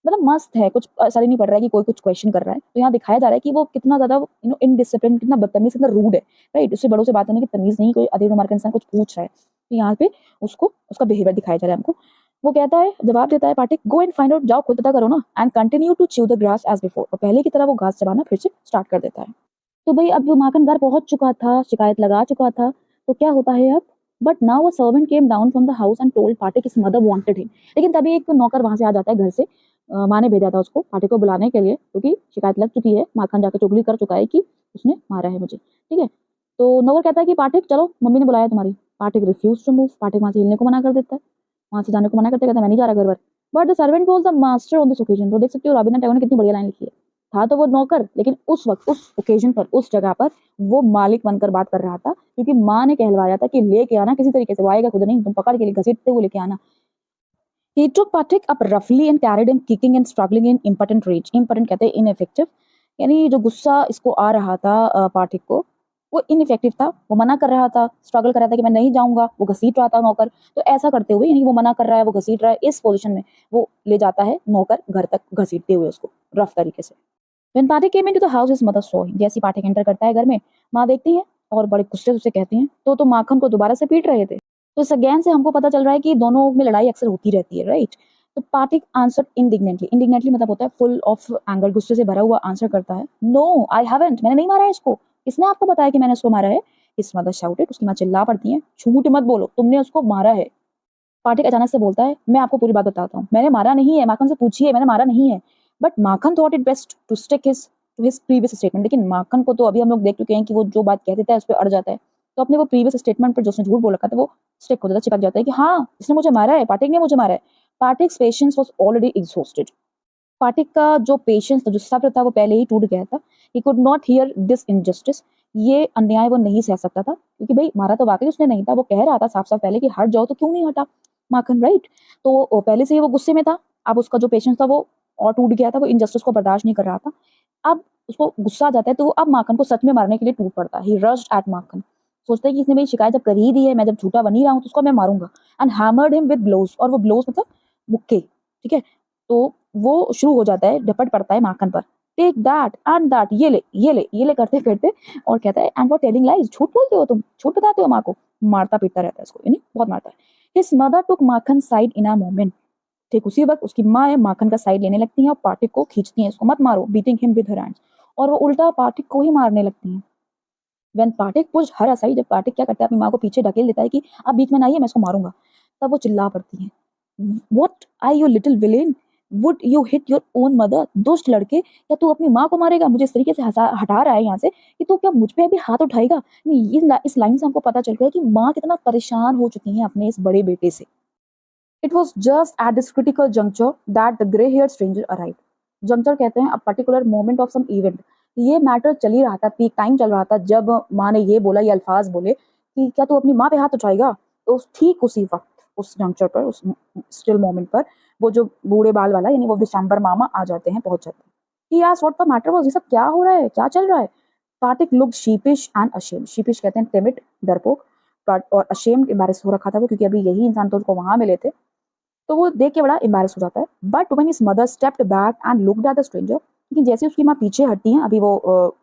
मतलब मस्त है, कुछ असर ही नहीं पड़ रहा है कि कोई कुछ क्वेश्चन कर रहा है। तो यहाँ दिखाया जा रहा है कि वो कितना ज्यादा इनडिसिप्लिन, कितना बदतमीज, कितना रूड है, राइट? उससे बड़ों से बात करने की तमीज नहीं, कोई अधेड़ उम्र का इंसान कुछ पूछ रहा है, तो यहाँ पे उसको उसका बिहेवियर दिखाया जा रहा है हमको। वो कहता है, जवाब देता है Pathak, go and find out, जाओ खुद पता करो ना, and continue to chew the grass as before. और पहले की तरह वो घास चबाना फिर से स्टार्ट कर देता है। तो भाई अब माखन घर पहुंच चुका था, शिकायत लगा चुका था, तो क्या होता है अब? But now a servant came down from the house and told Pathak his mother wanted him. लेकिन तभी एक नौकर वहां से आ जाता है घर से। माँ ने भेजा था उसको पाठक को बुलाने के लिए, क्योंकि शिकायत लग चुकी है, माखन जाकर चुगली कर चुका है कि उसने मारा है मुझे। ठीक है, तो नौकर कहता है कि पाठक चलो, मम्मी ने बुलाया तुम्हारी। पाठक रिफ्यूज टू मूव, पाठक वहां से हिलने को मना कर देता है, वहां से जाने को मना करते, कहता है मैं नहीं जा रहा घर पर। But the servant was the master on this occasion. तो देख सकते हो रवींद्रनाथ टैगोर ने कितनी बढ़िया लाइन लिखी है। था तो वो नौकर, लेकिन उस वक्त, उस ओकेजन पर, उस जगह पर वो मालिक बनकर बात कर रहा था, क्योंकि माँ ने कहलवाया था कि लेके आना किसी तरीके से, वो आएगा खुद नहीं, तुम पकड़ के घसीटते हुए लेके आना। He took Patrick up roughly and carried him kicking and struggling in impotent rage. Impotent कहते हैं ineffective, यानी जो गुस्सा इसको आ रहा था पाठक को, वो इनइफेक्टिव था, वो मना कर रहा था, स्ट्रगल कर रहा था कि मैं नहीं जाऊँगा, वो घसीट रहा था नौकर। तो ऐसा करते हुए यानी वो मना कर रहा है, वो घसीट रहा है, इस पोज़ीशन में वो ले जाता है नौकर घर तक घसीटते हुए उसको, रफ़ तरीके से। When Pathak came into the house his mother saw him, जैसे ही पाठक एंटर करता है घर में, माँ देखती है और बड़े गुस्से से उसे कहती हैं, तो माखन को दोबारा से पीट रहे थे। तो इस अगेन से हमको पता चल रहा है कि दोनों में लड़ाई अक्सर होती रहती है, राइट? तो पाठक आंसर्ड इंडिग्नेंटली, इंडिग्नेंटली मतलब होता है फुल ऑफ एंगर, गुस्से से भरा हुआ आंसर करता है, नो आई हैवंट, मैंने नहीं मारा है इसको। किसने आपको बताया कि मैंने उसको मारा है? हिज मदर शाउटेड, उसकी माँ चिल्ला पड़ती है, झूठ मत बोलो, तुमने उसको मारा है। पाठक अचानक से बोलता है, मैं आपको पूरी बात बताता हूँ, मैंने मारा नहीं है, माखन से पूछिए, मैंने मारा नहीं है। But Makhan thought it best to stick his to his previous statement, लेकिन माखन को तो अभी हम लोग देख चुके हैं कि वो जो बात कह देता है उस पर अड़ जाता है। तो अपने वो प्रीवियस स्टेटमेंट पर जो उसने झूठ बोल रखा था वो स्टिक हो जाता है, चिपक जाता है कि हाँ इसने मुझे मारा है, पाठक ने मुझे मारा है। पाठक पेशेंस वॉज ऑलरेडी एग्जॉस्टेड, पाठक का जो पेशेंस था, जो सब्र था, वो पहले ही टूट गया था। He could not here this injustice, ये अन्याय वो नहीं सह सकता था, क्योंकि भाई मारा तो वाकई उसने नहीं था। वो कह रहा था साफ-साफ पहले कि हट जाओ, तो क्यों नहीं हटा माखन, राइट? तो पहले से ही वो गुस्से में था, अब उसका जो पेशेंस था वो और टूट गया था, वो इनजस्टिस को बर्दाश्त नहीं कर रहा था। अब उसको गुस्सा आ जाता है, तो वो अब माखन को सच में मारने के लिए टूट पड़ता है। ही रश्ड एट माखन, सोचता है कि इसने मेरी शिकायत जब कर ही दी है, मैं जब झूठा बन ही रहा हूँ, तो उसको मैं मारूँगा। एंड हैमर्ड हिम विद ब्लोज़, और वो ब्लोज़ मतलब मुक्के, ठीक है? तो वो शुरू हो जाता है, झपट पड़ता है माखन पर। टेक दैट एंड दैट, ये ले, ये ले, ये ले करते-करते, और कहता है एंड फॉर टेलिंग लाइज़, झूठ बोलते हो तुम, झूठ बताते हो माँ को। मारता-पीटता रहता है उसको, यानी बहुत मारता है। हिज मदर टूक माखन साइड इन अ मोमेंट, ठीक उसी वक़्त उसकी माँ है माखन का साइड लेने लगती हैं और पाठक को खींचती हैं, इसको मत मारो, beating him with her hands, और वो उल्टा पाठक को ही मारने लगती हैं। When Pathak pushed her aside, जब पाठक क्या करता है अपनी माँ को पीछे ढकेल देता है कि आप बीच में ना आइए, मैं इसको मारूँगा, तब वो चिल्ला पड़ती हैं, what I you little villain, would you hit your own mother, दुष्ट लड़के, क्या तू अपनी माँ को मारेगा? मुझे इस तरीके से हटा रहा है यहाँ से कि तू क्या मुझ पे भी हाथ उठाएगा? नहीं, इस लाइन से हमको पता चल रहा है कि माँ कितना परेशान हो चुकी हैं अपने इस बड़े बेटे से। It was just at this critical juncture that the grey-haired stranger arrived. Juncture कहते हैं a particular moment of some event. ये मैटर चल ही रहा था, पीक टाइम चल रहा था, जब माँ ने ये बोला, ये अल्फाज बोले कि क्या तू अपनी माँ पे हाथ उठाएगा? तो ठीक उसी वक्त, उस जंक्चर पर, उस स्टिल मोमेंट पर, वो जो बूढ़े बाल वाला यानी वो विशंबर मामा आ जाते हैं, पहुंच जाते हैं। He asked what the matter was, ये सब क्या हो रहा है, क्या चल रहा है? Patik looked sheepish and ashamed. Sheepish कहते हैं timid, डरपोक, और ashamed, embarrassed हो रखा था वो, क्योंकि अभी यही इंसान तो उसको वहां मिले थे। तो वो देख के बड़ा एम्बैरेस हो जाता है। But when his mother stepped back and looked at the stranger, लेकिन जैसे उसकी माँ पीछे हटती हैं, अभी वो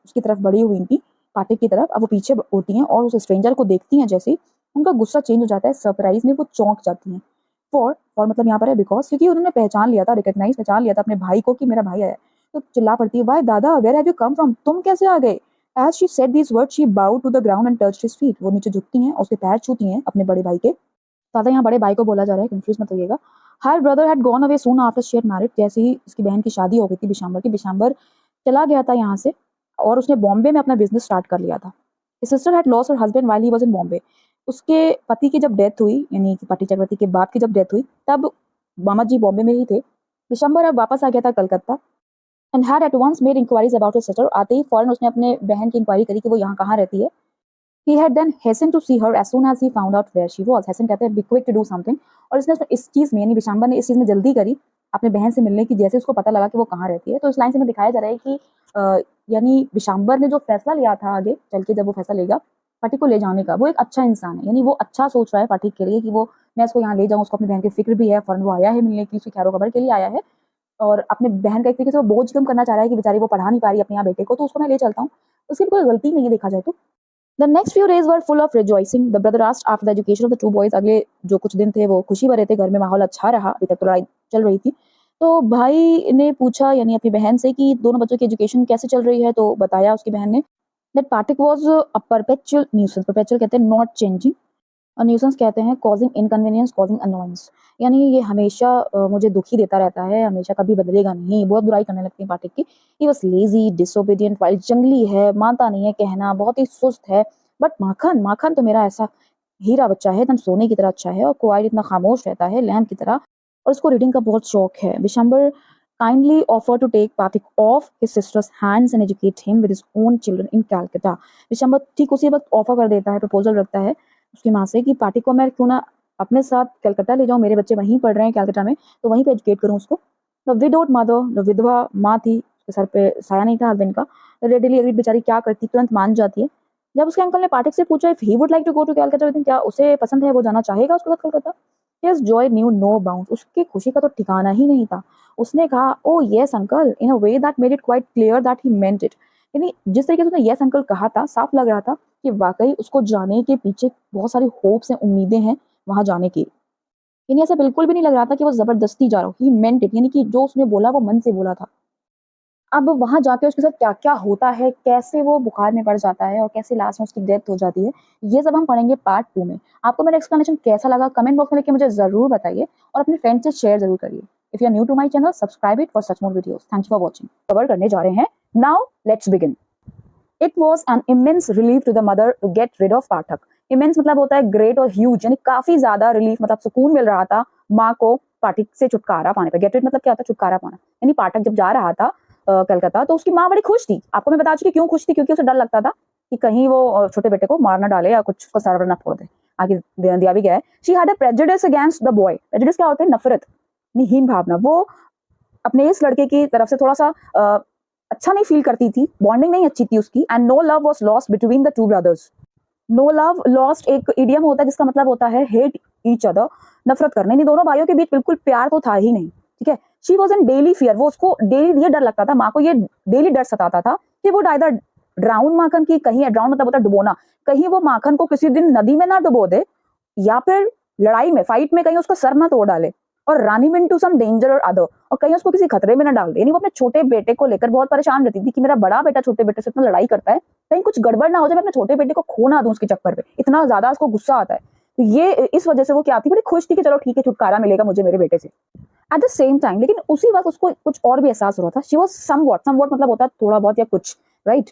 उसकी तरफ बढ़ी हुई थी, पाठक की तरफ, अब वो पीछे होती हैं और उस स्ट्रेंजर को देखती हैं जैसे ही, उनका गुस्सा चेंज हो जाता है, सरप्राइज में वो चौंक जाती हैं। फॉर मतलब यहाँ पर है बिकॉज़, क्योंकि उन्होंने पहचान लिया था, पहचान लिया था अपने भाई को कि मेरा भाई आया है। तो चिल्ला पड़ती है, "भाई दादा, where have you come from? तुम कैसे आ गए?" As she said these words she bowed to the ground and touched his feet. वो नीचे झुकती हैं और उसके पैर छूती हैं अपने बड़े भाई के। ज़्यादा यहाँ बड़े भाई को बोला जा रहा है, कंफ्यूज़ मत होइएगा। हर brother had gone away soon after she had married, जैसे ही उसकी बहन की शादी हो गई थी बिशांबर की, बिशांबर चला गया था यहाँ से और उसने बॉम्बे में अपना बिज़नेस स्टार्ट कर लिया था। His sister had lost her husband while he was in Bombay. उसके पति की जब डेथ हुई, यानी कि पाटी चक्रवर्ती के बाप की जब डेथ हुई, तब मामा जी बॉम्बे में ही थे। बिशंबर अब वापस आ गया था Calcutta and had at once made enquiries about his sister. आते ही फौरन उसने अपने बहन की इंक्वायरी करी कि वो यहाँ कहाँ रहती है। He had then hastened to see her as soon as he found out where she was. Hasten कहते हैं be quick to do something, और इसने इस चीज़ में यानी विशांबर ने इस चीज़ में जल्दी करी अपने बहन से मिलने की, जैसे उसको पता लगा कि वो कहाँ रहती है। तो इस लाइन से हमें दिखाया जा रहा है कि यानी विशांबर ने जो फैसला लिया था आगे चल के, जब वो फैसला लेगा पाठी को ले जाने का, वो एक अच्छा इंसान है, यानी वो अच्छा सोच रहा है पाठी के लिए कि वो मैं इसको यहाँ ले जाऊँ, उसको अपनी बहन की फिक्र भी है, फौरन वो आया है मिलने के लिए, उसकी खैरो खबर के लिए आया है और अपने बहन का एक तरीके से वो बोझ कम करना चाह रहा है कि बेचारी वो पढ़ा नहीं पा रही अपने यहाँ बेटे को, तो उसको मैं ले चलता हूँ। उसकी कोई गलती नहीं है देखा जाए तो। The next few days were full of rejoicing. The brother asked after the education of the two boys. अगले जो कुछ दिन थे वो खुशी भरे थे, घर में माहौल अच्छा रहा, अभी तक तो लड़ाई चल रही थी। तो भाई ने पूछा यानी अपनी बहन से कि दोनों बच्चों की एजुकेशन कैसे चल रही है, तो बताया उसकी बहन ने that Patrick was a perpetual nuisance. Perpetual कहते हैं not changing, और न्यूसेंस कहते हैं कॉजिंग इनकन्वीनियंस, कॉजिंग अनोयंस, यानी ये हमेशा मुझे दुखी देता रहता है, हमेशा कभी बदलेगा नहीं, बहुत बुराई करने लगती है पाठक की। He was lazy, disobedient, wild, जंगली है, मानता नहीं है कहना, बहुत ही सुस्त है। बट माखन, माखन तो मेरा ऐसा हीरा बच्चा है, एकदम सोने की तरह अच्छा है, और क्वाइट इतना खामोश रहता है लैम्प की तरह, और उसको रीडिंग का बहुत शौक है। Vishambar kindly offered to take Pathik off his sister's hands and educate him with his own children in Calcutta. Vishambar ठीक उसी वक्त ऑफर कर देता है, प्रपोजल रखता है उसकी माँ से कि पाठी को मैं क्यों ना अपने साथ कलकत्ता ले जाऊँ, मेरे बच्चे वहीं पढ़ रहे हैं कलकत्ता में, तो वहीं पे एजुकेट करूँ उसको। द विडोड मदर, जो विधवा माँ थी, उसके सर पे साया नहीं था हस्बैंड का, रेडिली एग्रीड, बेचारी क्या करती, तुरंत मान जाती है। जब उसके अंकल ने पाठक से पूछा if he would like to go to Calcutta with him, क्या उसे पसंद है, वो जाना चाहेगा उसके साथ Calcutta, his joy knew no bounds, उसकी खुशी का तो ठिकाना ही नहीं था। उसने कहा ओ yes uncle in a way that made it quite clear that he meant it. यानी जिस तरीके से उसने यस अंकल कहा था, साफ लग रहा था कि वाकई उसको जाने के पीछे बहुत सारी होप्स हैं, उम्मीदें हैं वहां जाने की। यानी ऐसा बिल्कुल भी नहीं लग रहा था कि वो जबरदस्ती जा रहा हो, ही मेंट इट, यानी कि जो उसने बोला वो मन से बोला था। अब वहां जाके उसके साथ क्या क्या होता है, कैसे वो बुखार में पड़ जाता है और कैसे लास्ट में उसकी डेथ हो जाती है, ये सब हम पढ़ेंगे पार्ट 2 में। आपको मेरा एक्सप्लेनेशन कैसा लगा कमेंट बॉक्स में लिख के मुझे जरूर बताइए और अपने फ्रेंड से शेयर जरूर करिए। If you are new to my channel subscribe it for such more videos. Thank you for watching. Cover करने जा रहे हैं now, let's begin. It was an immense relief to the mother to get rid of Pathak. Immense मतलब होता है great और huge, यानी काफी ज्यादा रिलीफ मतलब सुकून मिल रहा था माँ को पाठक से छुटकारा पाने पर। गेट रिड मतलब क्या होता है, छुटकारा पाना। यानी पाठक जब जा रहा था कलकत्ता तो उसकी माँ बड़ी खुश थी। आपको मैं बता चुकी क्यों खुश थी, क्योंकि उसे डर लगता था कि कहीं वो छोटे बेटे को मार ना डाले या कुछ उसका सर ना फोड़ दे। आगे दिया भी गया है। She had a prejudice against the boy. Prejudice क्या होता है, नफरत, हीन भावना। वो अपने इस लड़के की तरफ से थोड़ा सा अच्छा नहीं फील करती थी, बॉन्डिंग नहीं अच्छी थी उसकी। And no love was lost between the two brothers. No love lost एक इडियम होता है जिसका मतलब होता है हेट ईच अदर, नफरत करना। इन दोनों भाइयों के बीच बिल्कुल प्यार तो था ही नहीं, ठीक है। She was in daily fear, वो उसको डेली ये डर लगता था, माँ को ये डेली डर सताता था कि वो आइदर ड्राउन माखन की, कहीं ड्राउन मतलब होता है डुबोना, कहीं वो माखन को किसी दिन नदी में ना डुबो दे, या फिर लड़ाई में फाइट में कहीं उसका सर ना तोड़ डाले, और रानी मिन टू सम डेंजर और अदर, और कहीं उसको किसी खतरे में ना डाल दे। यानी वो अपने छोटे बेटे को लेकर बहुत परेशान रहती थी कि मेरा बड़ा बेटा छोटे बेटे से इतना लड़ाई करता है, कहीं कुछ गड़बड़ ना हो जाए, मैं अपने छोटे बेटे को खो ना दूं उसके चक्कर पे। इतना ज्यादा उसको गुस्सा आता है। तो ये इस वजह से वो क्या थी, बड़ी खुश थी कि चलो ठीक है छुटकारा मिलेगा मुझे मेरे बेटे से। एट द सेम टाइम लेकिन उसी वक्त उसको कुछ और भी एहसास हो रहा था। शी वॉज समवॉट मतलब होता है थोड़ा बहुत या कुछ, राइट।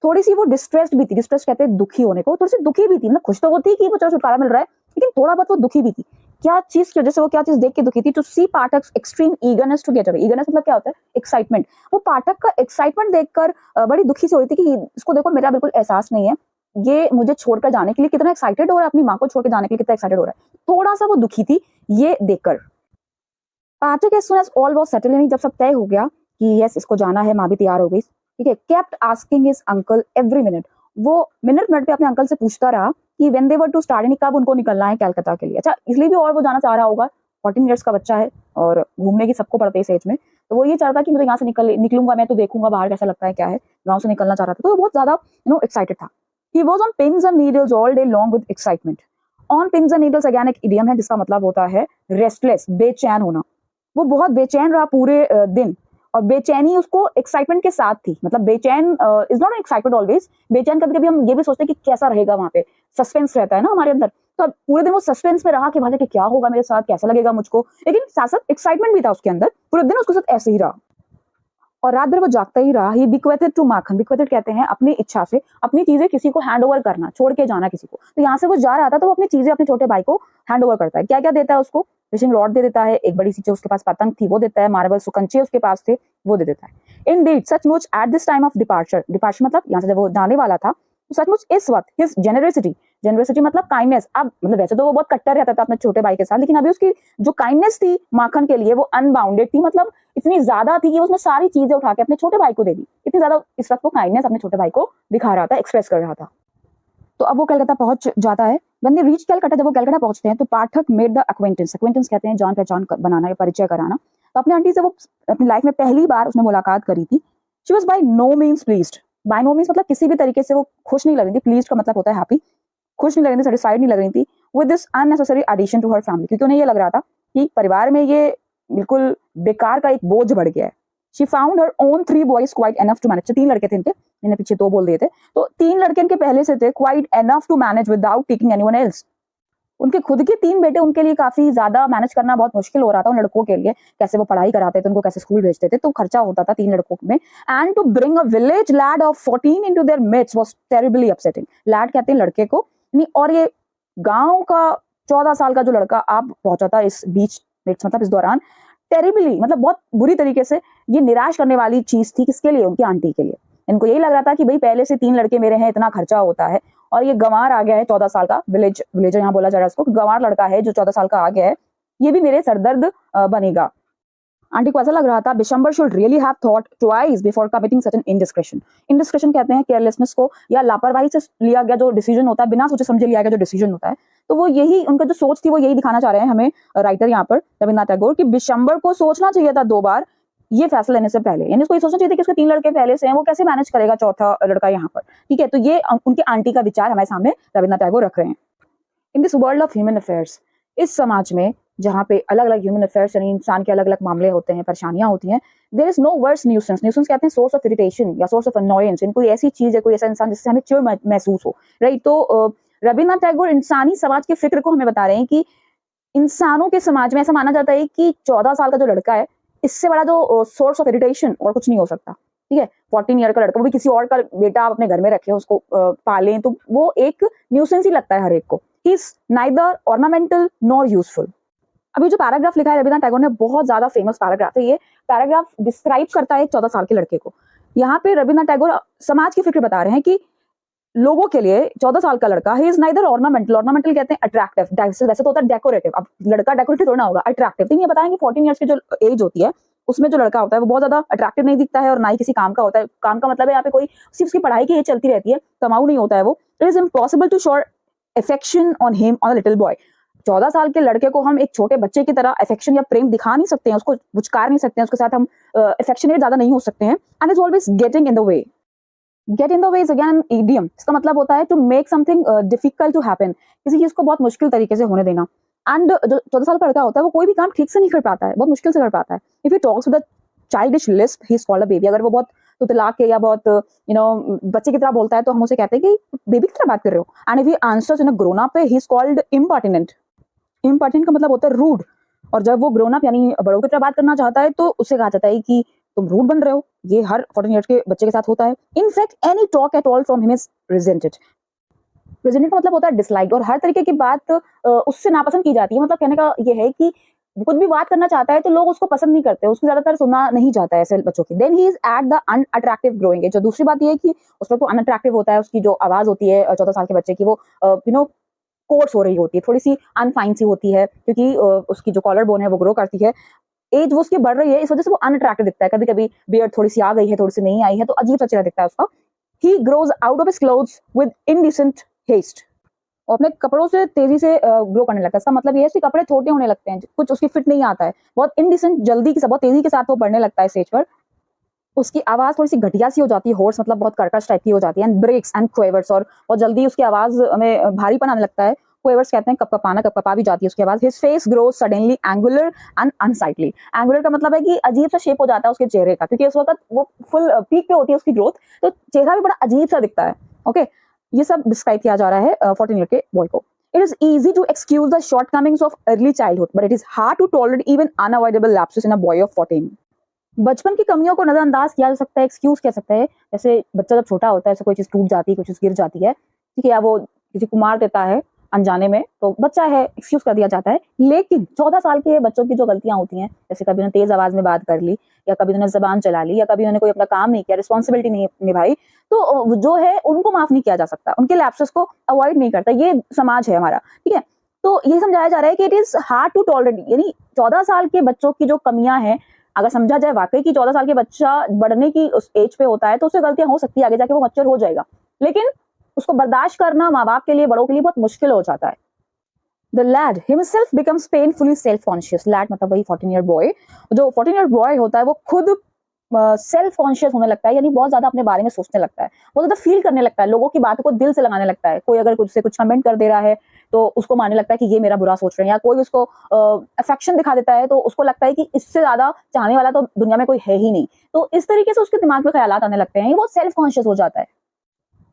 थोड़ी सी वो डिस्ट्रेस्ड भी थी। डिस्ट्रेस कहते हैं दुखी होने को। थोड़ी सी दुखी भी थी, मतलब खुश तो वो थी कि वो चलो छुटकारा मिल रहा है, लेकिन थोड़ा बहुत वो दुखी भी थी। क्या चीज की वजह से, वो क्या चीज देख के दुखी थी, to see Pathak extreme eagerness to get away. Eagerness मतलब क्या होता है, एक्साइटमेंट। वो पाठक का एक्साइटमेंट देखकर बड़ी दुखी से हो रही थी कि इसको देखो मेरा बिल्कुल एहसास नहीं है, ये मुझे छोड़कर जाने के लिए कितना एक्साइटेड हो रहा है, अपनी माँ को छोड़कर जाने के लिए कितना एक्साइटेड हो रहा है। थोड़ा सा वो दुखी थी ये देखकर। Pathak as soon as all was settle, यानी जब सब तय हो गया कि यस इसको जाना है, माँ भी तैयार हो गई, ठीक है, kept asking his uncle every minute. वो मिनट मिनट पे अपने अंकल से पूछता रहा कि when they were to start, यानी कब उनको निकलना है कलकत्ता के लिए। अच्छा इसलिए भी और वो जाना चाह रहा होगा, 14 ईयर्स का बच्चा है और घूमने की सबको पड़ते है इस एज में, तो वो ये चाहता कि मुझे यहाँ से निकलूंगा मैं, तो देखूंगा बाहर कैसा लगता है क्या है, गाँव से निकलना चाह रहा था। तो वो बहुत ज्यादा एक्साइटेड था। He was on pins and needles all day long with excitement. On pins and needles again एक इडियम है जिसका मतलब होता है रेस्टलेस, बेचैन होना। वो बहुत बेचैन रहा पूरे दिन, और बेचैनी उसको एक्साइटमेंट के साथ थी। मतलब बेचैन इज नॉट एक्साइटमेंट ऑलवेज। बेचैन कभी कभी हम ये भी सोचते हैं कि कैसा रहेगा वहां पे, सस्पेंस रहता है ना हमारे अंदर। तो पूरे दिन वो सस्पेंस में रहा कि भाई कि क्या होगा मेरे साथ, कैसा लगेगा मुझको, लेकिन साथ साथ एक्साइटमेंट भी था उसके अंदर। पूरे दिन उसके साथ ऐसे ही रहा और रात भर वो जागता ही रहा। ही बिक्वेटेड टू माखन, बिक्वेटेड कहते हैं अपनी इच्छा से अपनी चीजें किसी को हैंड ओवर करना, छोड़ के जाना किसी को। तो यहाँ से वो जा रहा था तो वो अपनी चीजें अपने छोटे भाई को हैंड ओवर करता है। क्या क्या देता है उसको, फिशिंग रॉड दे देता है, एक बड़ी सी उसके पास पतंग थी वो देता है, मार्बल सुकंचे उसके पास थे वो दे देता है। इंडीड सचमुच at this time of departure, departure मतलब यहाँ से जब वो जाने वाला था, तो सचमुच इस वक्त हिज जेनरसिटी, जेनरसिटी मतलब काइंडनेस। अब मतलब वैसे तो वो बहुत कट्टर रहता था अपने छोटे भाई के साथ, लेकिन अभी उसकी जो काइंडनेस थी माखन के लिए वो अनबाउंडेड थी। मतलब इतनी ज्यादा थी कि उसने सारी चीजें उठा के अपने छोटे भाई को दे दी। इतनी ज्यादा इस वक्त वो काइंडनेस अपने छोटे भाई को दिखा रहा था, एक्सप्रेस कर रहा था। तो अब वो कलकत्ता पहुंच जाता है। When they reach कलकत्ता, जब वो कलकत्ता पहुंचते हैं तो पाठक मेड द acquaintance, acquaintance कहते हैं जान पहचान बनाना या परिचय कराना। तो अपने आंटी से वो अपनी लाइफ में पहली बार उसने मुलाकात करी थी। She was by no means pleased. By no means मतलब किसी भी तरीके से वो खुश नहीं लग रही थी। प्लीज्ड का मतलब होता है हैप्पी। खुश नहीं लग रही थी, सेटिस्फाइड नहीं लग रही थी with this unnecessary addition to her family, क्योंकि उन्हें ये लग रहा था कि परिवार में ये बिल्कुल बेकार का एक बोझ बढ़ गया है। She found her own 3 boys quite enough to manage. 3 लड़के थे इनके, मैंने पीछे 2 बोल दिए थे, तो 3 लड़के इनके पहले से थे, quite enough to manage without taking anyone else. उनके खुद के 3 बेटे उनके लिए काफी ज्यादा मैनेज करना बहुत मुश्किल हो रहा था उन लड़कों के लिए। कैसे वो पढ़ाई कराते थे, उनको कैसे स्कूल भेजते थे, तो खर्चा होता था 3 लड़कों में। And to bring a village lad of 14 into their midst was terribly upsetting. Lad कहते हैं लड़के को, और ये गांव का 14 साल का जो लड़का आप पहुंचा था इस बीच मतलब इस दौरान, टेरिबली मतलब बहुत बुरी तरीके से ये निराश करने वाली चीज थी। किसके लिए, उनकी आंटी के लिए। इनको यही लग रहा था कि भाई पहले से 3 लड़के मेरे हैं, इतना खर्चा होता है, और ये गंवार आ गया है 14 साल का, विलेजर यहाँ बोला जा रहा है उसको, गंवार लड़का है जो 14 साल का आ गया है, ये भी मेरे सरदर्द बनेगा। आंटी को ऐसा लग रहा था Bishambar should really have thought twice before committing such an indiscretion. Indiscretion कहते हैं केयरलेसनेस को या लापरवाही से लिया गया जो डिसीजन होता है, बिना सोचे समझे लिया गया जो डिसीजन होता है। तो वो यही उनका जो सोच थी वो यही दिखाना चाह रहे हैं हमें राइटर यहाँ पर रविन्द्रनाथ टैगोर कि बिशंबर को सोचना चाहिए था 2 बार ये फैसला लेने से पहले, यानी उसको ये सोचना चाहिए था कि उसके 3 लड़के पहले से हैं, वो कैसे मैनेज करेगा चौथा लड़का यहाँ पर। ठीक है, तो ये उनके आंटी का विचार हमारे सामने रविन्द्रनाथ टैगोर रख रहे हैं। In this world of human affairs, इस समाज में जहाँ पे अलग अलग ह्यूमन अफेयर्स यानी इंसान के अलग अलग मामले होते हैं, परेशानियां होती हैं, there is no worse nuisance. Nuisance कहते हैं सोर्स ऑफ इरिटेशन या सोर्स ऑफ अनोयंस, कोई ऐसी चीज है, कोई ऐसा इंसान जिससे हमें चिढ़ महसूस हो, राइट। तो रविन्द्रनाथ टैगोर इंसानी समाज के फिक्र को हमें बता रहे हैं कि इंसानों के समाज में ऐसा माना जाता है कि 14 साल का जो लड़का है, इससे बड़ा जो सोर्स ऑफ इरिटेशन और कुछ नहीं हो सकता। ठीक है, 14 ईयर का लड़का, वो भी किसी और का बेटा आप अपने घर में रखे, उसको पालें, तो वो एक न्यूसेंस ही लगता है हर एक को। He is neither ornamental nor useful. अभी जो पैराग्राफ लिखा है रविन्द्रनाथ टैगोर ने, बहुत ज्यादा फेमस पैराग्राफ है। ये पैराग्राफ डिस्क्राइब करता है एक 14 साल के लड़के को। यहाँ पे रविन्द्रनाथ टैगोर समाज की फिक्र बता रहे हैं कि लोगों के लिए 14 साल का लड़का, he is neither ornamental, ornamental कहते हैं अट्रैक्टिव, वैसे तो होता है डेकोरेटिव, अब लड़का डेकोरेटिव थोड़ा ना होगा, अट्रैक्टिव। तो ये बताएंगे 14 ईयर्स की जो एज होती है उसमें जो लड़का होता है वो बहुत ज्यादा अट्रैक्टिव नहीं दिखता है और ना ही किसी काम का होता है। काम का मतलब है यहाँ पे कोई सिर्फ उसकी पढ़ाई की एज चलती रहती है, कमाऊ नहीं होता है वो। It is impossible to show affection on him on a little boy. 14 साल के लड़के को हम एक छोटे बच्चे की तरह अफेक्शन या प्रेम दिखा नहीं सकते हैं, उसको बुचकार नहीं सकते हैं, उसके साथ हम अफेक्शनेट ज्यादा नहीं हो सकते हैं। And is always getting in the way. Get in the way is again idiom. इसका मतलब होता है to make something difficult to happen, किसी चीज को बहुत मुश्किल तरीके से होने देना। एंड जो 14 साल का लड़का होता है वो कोई भी काम ठीक से नहीं कर पाता है, बहुत मुश्किल से कर पाता है। If he talks with a childish Lisp, he is called a baby. अगर वो बहुत तुतला के या बहुत बच्चे की तरह बोलता है तो हम उसे कहते हैं कि बेबी की तरह बात कर रहे हो। And if he answers in a grown up way, he is called impertinent. Impertinent का मतलब होता है रूड। और जब वो ग्रोन अप यानी बड़ों की तरह बात करना चाहता है तो उसे कहा जाता है कि तुम रूड बन रहे हो। ये हर 14 ईयर्स के बच्चे के साथ होता है। In fact any talk at all from him is resented. Resented का मतलब होता है डिसलाइक, और हर तरीके की बात उससे नापसंद की जाती है। मतलब कहने का ये है कि कुछ भी बात करना चाहता है तो लोग उसको पसंद नहीं करते, उसको ज्यादातर सुना नहीं जाता है ऐसे बच्चों की। Then he is at the unattractive growing age. जो दूसरी बात ये है कि उस वक्त वो अनअट्रैक्टिव होता है, उसकी जो आवाज होती है 14 साल के बच्चे की, वो कोर्स हो रही होती है, थोड़ी सी अनफाइन सी होती है, क्योंकि उसकी जो कॉलर बोन है वो ग्रो करती है। एज वो उसकी बढ़ रही है, इस वजह से वो अनअट्रैक्टिव दिखता है। कभी कभी बियर्ड थोड़ी सी आ गई है, थोड़ी सी नहीं आई है, तो अजीब सा चेहरा दिखता है उसका। He grows out of his clothes with indecent haste. वो अपने कपड़ों से तेजी से ग्रो करने लगता है। इसका मतलब ये है कि कपड़े छोटे होने लगते हैं, कुछ उसकी फिट नहीं आता है, बहुत इनडिसेंट जल्दी के साथ, बहुत तेजी के साथ वो बढ़ने लगता है स्टेज पर। उसकी आवाज थोड़ी सी घटिया सी हो जाती है, होर्स मतलब बहुत कर्कश टाइप की हो जाती है। एंड ब्रेक्स एंड क्वेवर्स, और बहुत जल्दी उसकी आवाज में भारीपन आने लगता है। क्वेवर्स कहते हैं कपकपाना, कपकपा भी जाती है उसकी आवाज। His face grows suddenly angular and unsightly. Angular का मतलब है कि अजीब सा शेप हो जाता है उसके चेहरे का, क्योंकि उस वक्त वो फुल पीक पे होती है उसकी ग्रोथ, तो चेहरा भी बड़ा अजीब सा दिखता है। ओके, ये सब डिस्क्राइब किया जा रहा है 14 ईयर के बॉय को। It is easy to excuse the shortcomings of early childhood, but it is hard to tolerate even unavoidable lapses in a boy of 14. बचपन की कमियों को नजरअंदाज किया जा सकता है, एक्सक्यूज कह सकते हैं। जैसे बच्चा जब छोटा होता है, जैसे कोई चीज टूट जाती है, कोई चीज गिर जाती है, ठीक है, या वो किसी को मार देता है अनजाने में, तो बच्चा है, एक्सक्यूज कर दिया जाता है। लेकिन 14 साल के बच्चों की जो गलतियां होती हैं, जैसे कभी उन्होंने तेज आवाज में बात कर ली, या कभी उन्होंने जबान चला ली, या कभी उन्होंने कोई अपना काम नहीं किया, रिस्पॉन्सिबिलिटी नहीं निभाई, तो जो है उनको माफ नहीं किया जा सकता, उनके लैप्सेस को अवॉइड नहीं करता। ये समाज है हमारा, ठीक है। तो ये समझाया जा रहा है कि it is hard to tolerate, यानी 14 साल के बच्चों की जो कमियां हैं, अगर समझा जाए वाकई कि 14 साल के बच्चा बढ़ने की उस एज पे होता है, तो उससे गलतियां हो सकती है, आगे जाके वो मैच्योर हो जाएगा, लेकिन उसको बर्दाश्त करना माँ बाप के लिए, बड़ों के लिए बहुत मुश्किल हो जाता है। The lad himself becomes painfully self-conscious. Lad मतलब वही 14 year boy। जो 14 year boy होता है वो खुद सेल्फ कॉन्शियस होने लगता है, यानी बहुत ज्यादा अपने बारे में सोचने लगता है, बहुत ज्यादा फील करने लगता है, लोगों की बातों को दिल से लगाने लगता है। कोई अगर कुछ से कुछ कमेंट कर दे रहा है तो उसको मानने लगता है कि ये मेरा बुरा सोच रहे हैं, या कोई उसको अफेक्शन दिखा देता है तो उसको लगता है कि इससे ज्यादा चाहने वाला तो दुनिया में कोई है ही नहीं। तो इस तरीके से उसके दिमाग में ख्यालात आने लगते हैं, ये बहुत सेल्फ कॉन्शियस हो जाता है।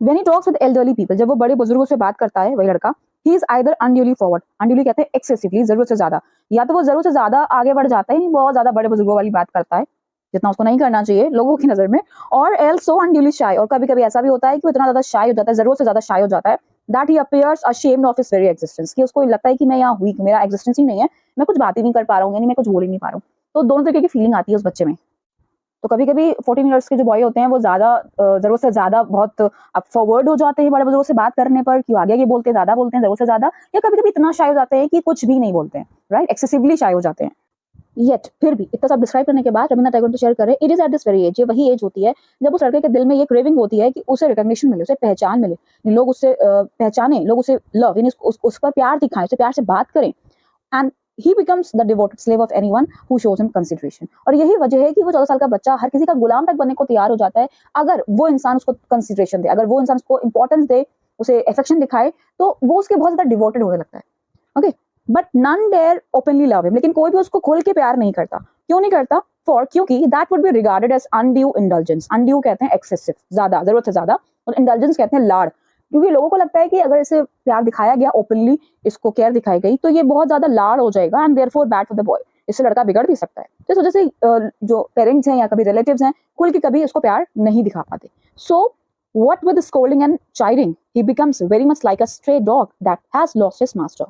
When he talks with elderly people, जब वो बड़े बुजुर्गों से बात करता है वही लड़का, he is either unduly forward, unduly कहते हैं excessively, जरूरत से ज्यादा, या तो वो जरूरत से ज्यादा आगे बढ़ जाता है, बहुत ज्यादा बड़े बुजुर्गों वाली बात करता है जितना उसको नहीं करना चाहिए लोगों की नजर में, और else so unduly shy, और कभी कभी ऐसा भी होता है कि वो इतना ज्यादा shy हो जाता है, जरूरत से ज्यादा shy हो जाता है, that he appears ashamed of his very existence, कि उसको लगता है कि मैं यहाँ weak, मेरा existence ही नहीं है, मैं कुछ बात ही नहीं कर पा रहा हूँ, यानी मैं कुछ बोल ही नहीं पा रहा हूँ। तो दोनों तरीके की फीलिंग आती है उस बच्चे में। तो कभी कभी 14 इयर्स के जो बॉय होते हैं वो ज्यादा जरूरत से ज्यादा बहुत अब फॉरवर्ड हो जाते हैं बड़े बुजुर्गों से बात करने पर, क्यों आगे बोलते हैं, ज्यादा बोलते हैं जरूरत से ज्यादा, या कभी कभी इतना शाय हो जाते हैं कि कुछ भी नहीं बोलते हैं, राइट, एक्सेसिवली शाय हो जाते हैं। येट फिर भी इतना सब डिस्क्राइब करने के बाद रवींद्रनाथ टैगोर तो शेयर कर रहे हैं, it is at this very age, ये वही एज होती है जब उस लड़के के दिल में ये क्रेविंग होती है कि उसे रिकॉग्निशन मिले, उसे पहचान मिले, लोग उससे पहचाने, लोग उसे लव यानी उस पर प्यार दिखाएं, उसे प्यार से बात करें, and he becomes the devoted slave of anyone who shows him consideration। और यही वजह है कि वो 14 साल का बच्चा हर किसी का गुलाम तक बनने को तैयार हो जाता है अगर वो इंसान उसको कंसिडरेशन दे, अगर वो इंसान उसको इंपॉर्टेंस दे, उसे अफेक्शन दिखाए, तो वो उसके बहुत ज्यादा डिवोटेड होने लगता है। Okay, but none dare openly love him, लेकिन कोई भी उसको खोल के प्यार नहीं करता। क्यों नहीं करता? क्योंकि that would be regarded as undue indulgence. Undue कहते हैं एक्सेसिव, ज्यादा, जरूरत से ज्यादा, और इंडल्जेंस कहते हैं लाड़। क्योंकि लोगों को लगता है कि अगर इसे प्यार दिखाया गया ओपनली, इसको केयर दिखाई गई, तो ये बहुत ज्यादा लाड़ हो जाएगा and therefore bad for the boy, इससे लड़का बिगड़ भी सकता है। तो इस वजह से जो पेरेंट्स हैं या कभी रिलेटिव्स हैं, खुल के कभी इसको प्यार नहीं दिखा पाते। सो what with scolding and chiding, he becomes very much like a stray dog that has lost his master।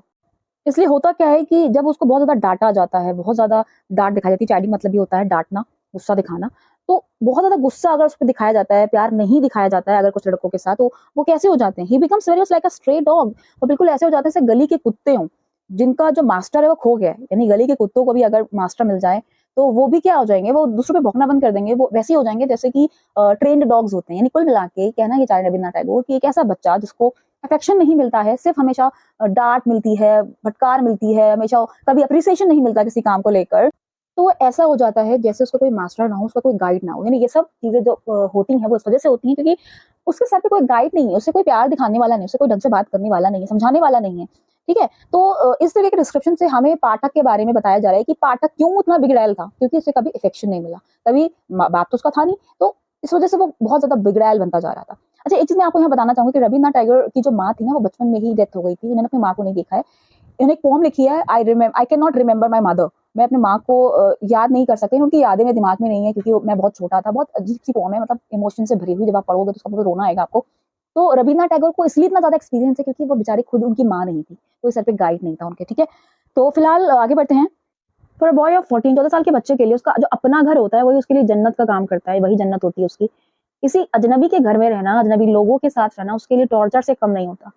इसलिए होता क्या है कि जब उसको बहुत ज्यादा डांटा जाता है, बहुत ज्यादा डांट दिखाई जाती है, चाइडिंग मतलब ये होता है डांटना, गुस्सा दिखाना, तो बहुत ज्यादा गुस्सा अगर उस पर दिखाया जाता है, प्यार नहीं दिखाया जाता है अगर कुछ लड़कों के साथ, तो वो कैसे हो जाते हैं? ही बिकम्स वेरी मच लाइक अ स्ट्रे डॉग। वो बिल्कुल ऐसे हो जाते हैं जैसे गली के कुत्ते हों, जिनका जो मास्टर है वो खो गया है। यानी गली के कुत्तों को भी अगर मास्टर मिल जाए तो वो भी क्या हो जाएंगे, वो दूसरों पे भौंकना बंद कर देंगे, वो वैसे ही हो जाएंगे जैसे कि ट्रेन्ड डॉग्स होते हैं। यानी कुल मिला के कहना ये चाह रहे रवींद्रनाथ टैगोर कि एक ऐसा बच्चा जिसको अफेक्शन नहीं मिलता है, सिर्फ हमेशा डांट मिलती है, फटकार मिलती है, हमेशा कभी अप्रिसिएशन नहीं मिलता किसी काम को लेकर, तो वो ऐसा हो जाता है जैसे उसका कोई मास्टर ना हो, उसका कोई गाइड ना हो। यानी ये सब चीजें जो होती हैं वो इस वजह से होती हैं क्योंकि उसके सर पे कोई गाइड नहीं है, उससे कोई प्यार दिखाने वाला नहीं, उससे कोई ढंग से बात करने वाला नहीं है, समझाने वाला नहीं है। ठीक है, तो इस तरह के डिस्क्रिप्शन से हमें पाठक के बारे में बताया जा रहा है कि पाठक क्यों उतना बिगड़ैल था, क्योंकि उसे कभी अफेक्शन नहीं मिला, कभी बाप तो उसका था नहीं, तो इस वजह से वो बहुत ज्यादा बिगड़ैल बनता जा रहा था। अच्छा, एक चीज मैं आपको यहाँ बताना चाहूंगी कि रवींद्रनाथ टैगोर की जो माँ थी ना, वो बचपन में ही डेथ हो गई थी। उन्होंने अपनी माँ को नहीं देखा है। इन्होंने एक पोम लिखी है, I can not remember my mother. मैं अपनी माँ को याद नहीं कर सकती, उनकी यादें मेरे दिमाग में नहीं है क्योंकि मैं बहुत छोटा था। बहुत अजीब सी पोम है, मतलब इमोशन से भरी हुई, जब आप पढ़ोगे तो सबको रोना आएगा आपको। तो रवींद्रनाथ टैगोर को इसलिए इतना ज्यादा एक्सपीरियंस है क्योंकि वो बेचारे खुद, उनकी माँ नहीं थी, कोई सर पे गाइड नहीं था उनके। ठीक है, तो फिलहाल आगे बढ़ते हैं। फॉर बॉय ऑफ 14 साल के बच्चे के लिए उसका जो अपना घर होता है वही उसके लिए जन्नत का काम करता है, वही जन्नत होती है उसकी। किसी अजनबी के घर में रहना, अजनबी लोगों के साथ रहना उसके लिए टॉर्चर से कम नहीं होता।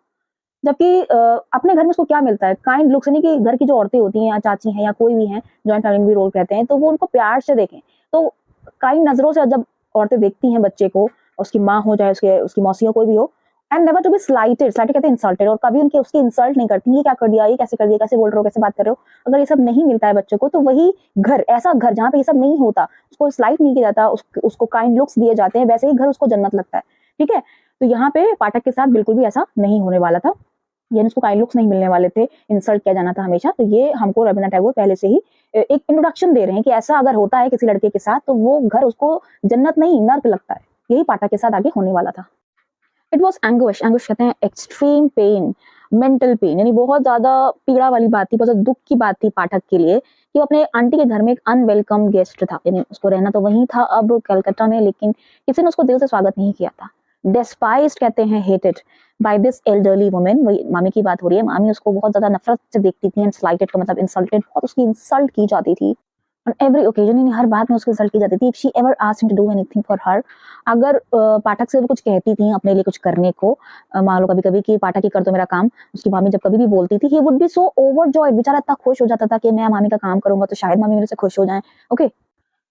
जबकि अपने घर में उसको क्या मिलता है? काइंड लुक्स, यानी कि घर की जो औरतें होती हैं या चाची हैं या कोई भी हैं, जॉइंट फैमिली में रोल कहते हैं, तो वो उनको प्यार से देखें। तो काइंड नजरों से जब औरतें देखती हैं बच्चे को, उसकी माँ हो चाहे उसकी मौसी हो, कोई भी हो, एंड नेवर टू बी स्लाइटेड, स्लाइटेड कहते हैं इंसल्टेड, और कभी उनके उसकी इंसल्ट नहीं करती, ये क्या कर दिया, ये कैसे कर दिया, कैसे बोल रहे हो, कैसे बात कर रहे हो। अगर ये सब नहीं मिलता है बच्चे को, तो वही घर, ऐसा घर जहाँ पे ये सब नहीं होता, उसको स्लाइट नहीं किया जाता, उसको काइंड लुक्स दिए जाते हैं, वैसे ही घर उसको जन्नत लगता है। ठीक है, तो यहाँ पे पाठक के साथ बिल्कुल भी ऐसा नहीं होने वाला था, यानी उसको काइंड लुक्स नहीं मिलने वाले थे, इंसल्ट किया जाना था हमेशा। तो ये हमको रवींद्रनाथ टैगोर पहले से ही एक इंट्रोडक्शन दे रहे हैं कि ऐसा अगर होता है किसी लड़के के साथ तो वो घर उसको जन्नत नहीं नर्क लगता है। यही पाठक के साथ आगे होने वाला था। इट वॉज एंग्विश, एंग्विश कहते हैं एक्सट्रीम पेन, मेंटल पेन, यानी बहुत ज्यादा पीड़ा वाली बात थी, बहुत ज्यादा दुख की बात थी पाठक के लिए कि वो अपने आंटी के घर में एक अनवेलकम गेस्ट था। यानी उसको रहना तो वहीं था अब कलकत्ता में, लेकिन किसी ने उसको दिल से स्वागत नहीं किया था। डेस्पाइज्ड कहते हैं hated by this elderly women, वही मामी की बात हो रही है। मामी उसको बहुत ज्यादा नफरत से देखती थी, एंड स्लाइटेड का मतलब इंसल्टेड, बहुत उसकी इंसल्ट की जाती थी ऑन एवरी ओकेजन, यानी हर बात में उसकी इंसल्ट की जाती थी। If she ever asked him to do anything for her, अगर पाठक से वो कुछ कहती थी अपने लिए कुछ करने को, मान लो कभी कभी कि पाठक ही कर दो मेरा काम, उसकी मामी जब कभी भी बोलती थी, he would be so overjoyed, बेचारा इतना खुश हो जाता था कि मैं मामी का काम करूंगा तो शायद मामी मेरे से खुश हो जाए। ओके,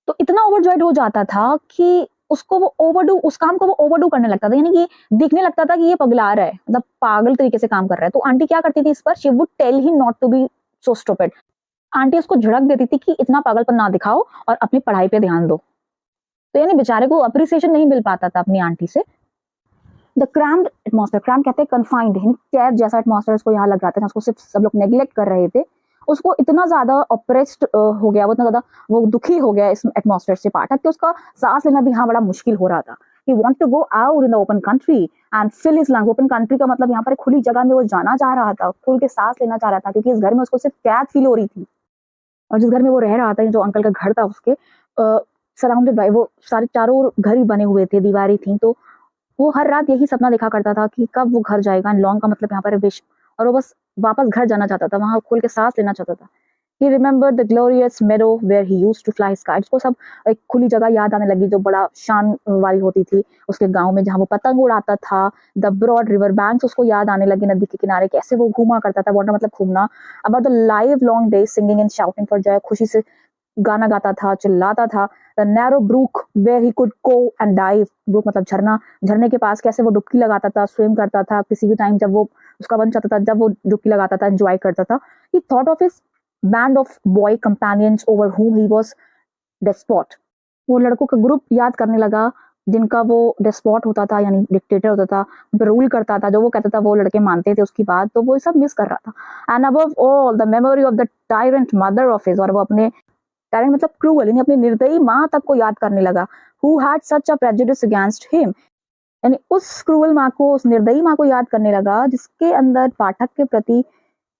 तो इतना ओवरजॉयड हो जाता था कि उसको वो ओवरडू, उस काम को वो ओवरडू करने लगता था, यानी कि दिखने लगता था कि ये पगला रहा है, मतलब पागल तरीके से काम कर रहा है। तो आंटी क्या करती थी इस पर, she would tell him not to be so stupid. Aunty उसको झड़क देती थी कि इतना पागलपन ना दिखाओ और अपनी पढ़ाई पे ध्यान दो। तो यानी बेचारे को अप्रिसिएशन नहीं मिल पाता था अपनी आंटी से। द क्रैम्ड एटमॉस्फेयर, क्रैम्ड कहते हैं कन्फाइंड, यानी कैद जैसा एटमॉस्फेयर उसको यहाँ लग रहा था, उसको सिर्फ सब लोग नेग्लेक्ट कर रहे थे। उसको इतना ज्यादा ऑप्रेस्ड हो गया, वो इतना ज्यादा वो दुखी हो गया इस एटमॉस्फेयर से पाठक कि उसका सांस लेना भी यहाँ बड़ा मुश्किल हो रहा था। He wanted to go out in the open country and fill his lungs। Open country का मतलब यहाँ पर खुली जगह में वो जाना चाह रहा था, खुल के सांस लेना चाह रहा था, क्योंकि इस घर में उसको सिर्फ कैद फील हो रही थी। और जिस घर में वो रह रहा था, जो अंकल का घर था उसके सराउंडेड बाय, वो सारे चारों ओर घर ही बने हुए थे, दीवारें थी, तो वो हर रात यही सपना देखा करता था कि कब वो घर जाएगा। लॉन्ग का मतलब यहाँ पर विश, और वो बस वापस घर जाना चाहता था, वहां खुल के सांस लेना चाहता था। He remembered the glorious meadow where he used to fly his kite। उसको सब एक खुली जगह याद आने लगी जो बड़ा शान वाली होती थी उसके गांव में, जहाँ वो पतंग उड़ाता था। द ब्रॉड रिवर बैंक्स उसको याद आने लगे, नदी के किनारे कैसे वो घूमा करता था, वाटर मतलब घूमना। About the livelong days singing and shouting for joy, खुशी से गाना गाता था, चिल्लाता था। The narrow brook where he could go and dive, brook मतलब झरना, झरने के पास कैसे वो डुबकी लगाता था, स्विम करता था किसी भी टाइम जब वो उसका मन चाहता था, जब वो डुबकी लगाता था, एंजॉय करता था। ही thought of his band of boy companions over whom he was despot. वो लड़कों का ग्रुप याद करने लगा जिनका वो डेस्पॉट होता था, यानी डिक्टेटर होता था, उन पे रूल करता था, जो वो कहता था वो लड़के मानते थे उसकी बात, तो वो सब मिस कर रहा था। And above all the memory of the tyrant mother of his, और वो अपने टायरेंट मतलब क्रूअल, यानी अपनी निर्दयी माँ तक को याद करने लगा, who had such a prejudice against him, यानी उस क्रूअल माँ को, उस निर्दयी माँ को याद करने लगा जिसके अंदर पाठक के प्रति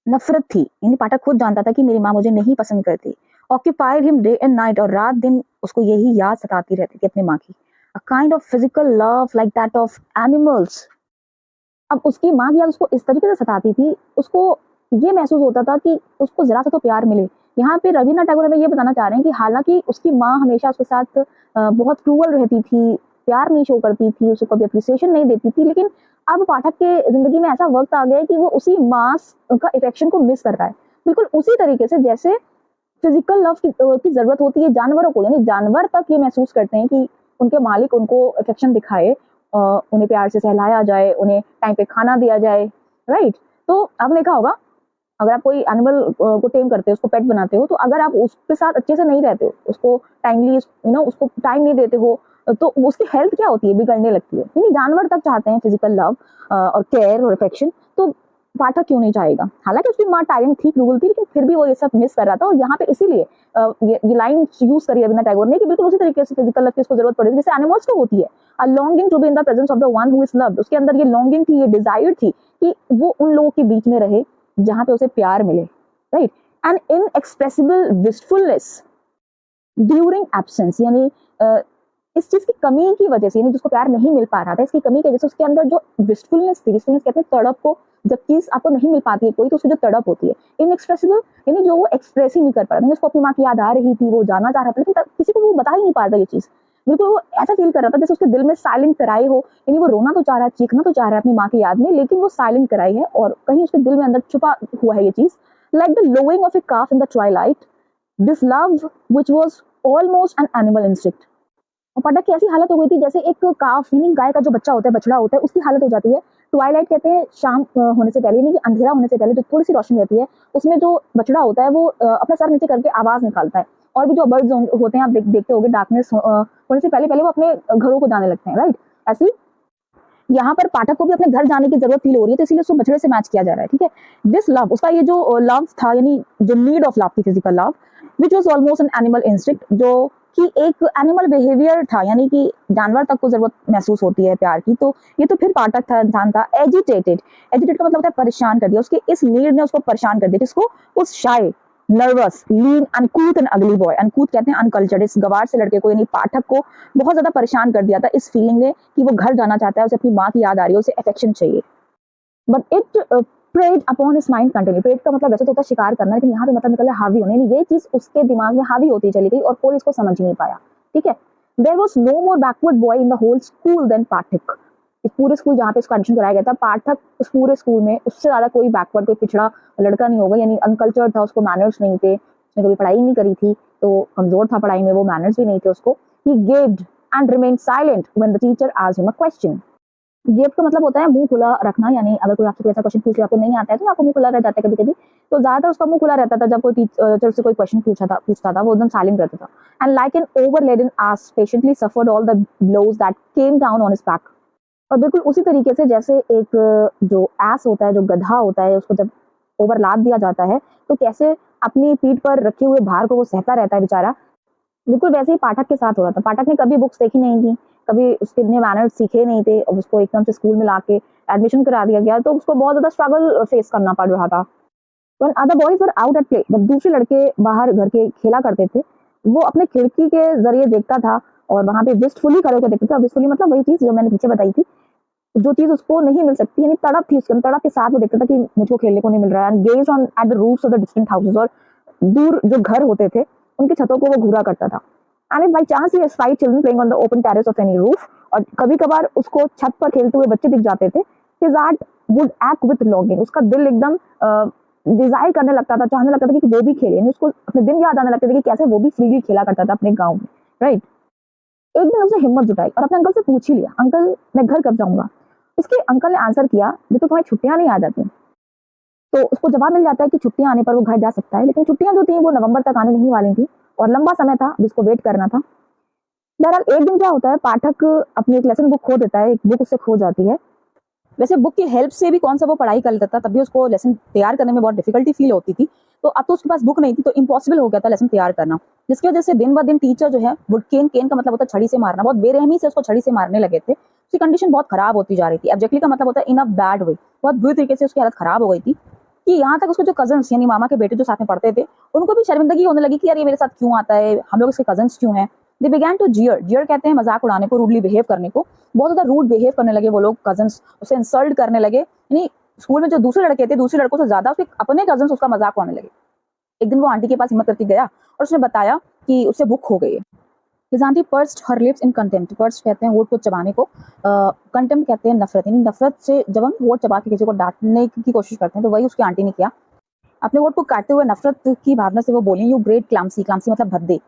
नफरत थी। यानी पाठक खुद जानता था कि मेरी माँ मुझे नहीं पसंद करती। Occupied him day and night, और रात दिन उसको यही याद सताती रहती थी अपनी माँ की। A kind of physical love like that of animals. अब उसकी माँ की याद उसको इस तरीके से सताती थी, उसको ये महसूस होता था कि उसको जरा सा तो प्यार मिले। यहाँ पे रवीन्द्रनाथ टैगोर हमें ये बताना चाह रहे हैं कि हालांकि उसकी माँ हमेशा उसके साथ बहुत क्रूअल रहती थी, प्यार नहीं शो करती थी, उसको कभी अप्रिसिएशन नहीं देती थी, लेकिन अब पाठक के जिंदगी में ऐसा वक्त आ गया है कि वो उसी माँ का इफेक्शन को मिस कर रहा है, बिल्कुल उसी तरीके से जैसे फिजिकल लव की जरूरत होती है जानवरों को। यानी जानवर तक ये महसूस करते हैं कि उनके मालिक उनको अफेक्शन दिखाए, उन्हें प्यार से सहलाया जाए, उन्हें टाइम पे खाना दिया जाए, राइट। तो आपने देखा होगा, अगर आप कोई एनिमल को टेम करते हो, उसको पेट बनाते हो, तो अगर आप उसके साथ अच्छे से नहीं रहते हो, उसको टाइमली उसको टाइम नहीं देते हो, तो उसकी हेल्थ क्या होती है, बिगड़ने लगती है। यानी जानवर तक चाहते हैं फिजिकल लव और केयर और अफेक्शन, तो पाठक क्यों नहीं चाहेगा। हालांकि उसकी माँ टाइम थी, क्रूअल थी, लेकिन फिर भी वो ये सब मिस कर रहा था। और यहाँ पे इसीलिए ये लाइन यूज करी रवीन्द्रनाथ टैगोर ने कि बिल्कुल उसी तरीके से फिजिकल लव की उसको जरूरत पड़ेगी जैसे एनिमल्स को होती है। A longing to be in the presence of the one who is loved, उसके अंदर ये लॉन्गिंग थी, ये डिजायर थी कि वो उन लोगों के बीच में रहे जहां पे उसे प्यार मिले, right. And inexpressible wistfulness during absence, यानी इस चीज की कमी की वजह से, यानी जिसको प्यार नहीं मिल पा रहा था, इसकी कमी की वजह से उसके अंदर जो विस्टफुलनेस थी, विस्टफुलनेस कहते हैं तड़प को, जब चीज आपको नहीं मिल पाती है कोई, तो उसकी जो तड़प होती है। इनएक्सप्रेसिबल यानी जो वो एक्सप्रेस ही नहीं कर पा रहा था, उसको अपनी माँ की याद आ रही थी, वो जाना चाह रहा था, लेकिन किसी को वो बता ही नहीं पा रहा था ये चीज। बिल्कुल वो ऐसा फील कर रहा था जैसे उसके दिल में साइलेंट कराई हो, यानी वो रोना तो चाह रहा है, चीखना तो चाह रहा है अपनी माँ की याद में, लेकिन वो साइलेंट कराई है और कहीं उसके दिल में अंदर छुपा हुआ है ये चीज। Like the lowing of a calf in the twilight, this love which was almost an animal instinct. और पाठक की ऐसी हालत हो गई थी जैसे एक काफ, यानी गाय का जो बच्चा होता है, बछड़ा होता है, उसकी हालत हो जाती है। ट्वाइलाइट कहते हैं शाम होने से पहले, यानी कि अंधेरा होने से पहले जो थोड़ी सी रोशनी रहती है, उसमें जो बछड़ा होता है वो अपना सर नीचे करके आवाज निकालता है। और भी जो बर्ड्स होते हैं, आप देखते होंगे, डार्कनेस होने से पहले पहले वो अपने घरों को जाने लगते हैं, राइट। ऐसी यहाँ पर पाठक को भी अपने घर जाने की जरूरत फील हो रही है, तो इसीलिए उसको बछड़े से मैच किया जा रहा है, ठीक है। दिस लव, उसका ये जो लव था, यानी जो नीड ऑफ लव थी, physical love, which was almost an animal instinct, जो कि एक एनिमल बिहेवियर था, यानी कि जानवर तक को जरूरत महसूस होती है प्यार की, तो ये तो फिर पाठक था, इंसान था। एजिटेटेड, एजिटेट का मतलब होता है परेशान कर दिया, उसके इस नीड ने उसको परेशान कर दिया, किसको, उस शाय, नर्वस, लीन, अनकूथ एंड अगली बॉय, अनकूथ कहते हैं अनकल्चर्ड, इस गवार से लड़के को, यानी पाठक को बहुत ज्यादा परेशान कर दिया था इस फीलिंग ने कि वो घर जाना चाहता है, उसे अपनी माँ की याद आ रही है, उसे अफेक्शन चाहिए। But it preyed upon his mind continue, preyed का मतलब वैसे तो होता है शिकार करना, लेकिन यहाँ पे मतलब निकल हावी होने, ये चीज उसके दिमाग में हावी होती चली गई और कोई इसको समझ ही नहीं पाया, ठीक है। There was no more backward boy in the whole school than Pathak. इस पूरे स्कूल जहाँ पे इसको एडमिशन कराया गया था, पाठक उस पूरे स्कूल में उससे ज्यादा कोई बैकवर्ड, कोई पिछड़ा लड़का नहीं होगा, यानी अनकल्चर्ड था, उसको मैनर्स नहीं थे, उसने कभी पढ़ाई नहीं करी थी, तो कमजोर था पढ़ाई में, वो मैनर्स भी नहीं थे उसको। He gaped and remained silent when the teacher asked him a question. Gape का मतलब होता है मुंह खुला रखना, यानी अगर कोई आपसे कोई ऐसा क्वेश्चन पूछ ले, आपको नहीं आता है, तो आपको मुंह खुला रह जाता है कभी कभी, तो ज्यादातर उसका मुंह खुला रहता था जब कोई टीचर से कोई क्वेश्चन पूछता था, वो एकदम साइलेंट रहता था। And like an overladen ass patiently suffered all the blows that came down on his back. और बिल्कुल उसी तरीके से जैसे एक जो एस होता है, जो गधा होता है, उसको जब ओवरलाद दिया जाता है, तो कैसे अपनी पीठ पर रखे हुए भार को वो सहता रहता है बेचारा, बिल्कुल वैसे ही पाठक के साथ हो रहा था। पाठक ने कभी बुक्स देखी नहीं थी, कभी उसके इतने मैनर्स सीखे नहीं थे, और उसको एकदम से स्कूल में लाके एडमिशन करा दिया गया, तो उसको बहुत ज्यादा स्ट्रगल फेस करना पड़ रहा था। When other boys were out at play, जब दूसरे लड़के बाहर घर के खेला करते थे, वो अपने खिड़की के जरिए देखता था और वहां पे विस्टफुली खड़े होकर देखता था। विस्टफुली मतलब वही चीज जो मैंने पीछे बताई थी, जो चीज उसको नहीं मिल सकती, यानी तड़प थी उसके अंदर, तड़प के साथ वो देखता था कि मुझको खेलने को नहीं मिल रहा है। And gazed on at the roofs of the distant houses, और दूर जो घर होते थे उनकी छतों को वो घूरा करता था। And if by chance he espied children playing on the open terrace of any roof, और कभी कभार उसको छत पर खेलते हुए बच्चे दिख जाते थे, his heart would act with longing, उसका दिल एकदम डिजायर करने लगता था, चाहने लगता था कि वो भी खेले, यानी उसको अपने दिन याद आने लगते थे कि कैसे वो भी फ्रीली खेला करता था अपने गाँव में, राइट। एक दिन उसने हिम्मत जुटाई और अपने अंकल से पूछ ही लिया, अंकल मैं घर कब जाऊंगा। उसके अंकल ने आंसर किया, जब तक तुम्हारी छुट्टियां नहीं आ जाती। तो उसको जवाब मिल जाता है कि छुट्टियां आने पर वो घर जा सकता है, लेकिन छुट्टियां जो थी वो नवंबर तक आने नहीं वाली थी और लंबा समय था जिसको वेट करना था। बहरहाल एक दिन क्या होता है, पाठक अपनी एक लेसन बुक खो देता है, एक बुक उससे खो जाती है। वैसे बुक की हेल्प से भी कौन सा वो पढ़ाई कर लेता था, तब भी उसको लेसन तैयार करने में बहुत डिफिकल्टी फील होती थी। तो अब तो उसके पास बुक नहीं थी, तो इम्पॉसिबल हो गया था लेसन तैयार करना, जिसकी वजह से दिन ब दिन टीचर जो है वो केन, केन का मतलब होता है छड़ी से मारना, बहुत बेरहमी से उसको छड़ी से मारने लगे थे। उसकी कंडीशन बहुत खराब होती जा रही थी। एब्जेक्टली का मतलब होता है इन अ बैड वे, बहुत बुरी तरीके से उसकी हालत खराब हो गई थी कि यहाँ तक उसके जो कजन्स यानी मामा के बेटे जो साथ में पढ़ते थे, उनको भी शर्मिंदगी होने लगी कि यार ये मेरे साथ क्यों आता है, हम लोग इसके कजन्स क्यों हैं। दे बिगैन टू जियर, जियर कहते हैं मजाक उड़ाने को, रूडली बिहेव करने को। बहुत ज्यादा रूड बिहेव करने लगे वो लोग, कजन्स उसे इंसल्ट करने लगे, यानी स्कूल में जो दूसरे लड़के थे, दूसरे लड़कों से ज्यादा उसके अपने कजन्स उसका मजाक उड़ाने लगे। एक दिन वो आंटी के पास हिम्मत करके गया और उसने बताया कि उससे बुक हो गई है। His auntie pursed her lips in contempt. Pursed कहते हैं होठ को चबाने को, कंटेम्प्ट कहते हैं नफरत, यानी नफरत से जब हम होठ चबा के किसी को डांटने की कोशिश करते हैं, तो वही उसकी आंटी ने किया। अपने होठ को काटते हुए नफरत की भावना से वो बोली, यू ग्रेट क्लामसी, क्लामसी मतलब भद्दे,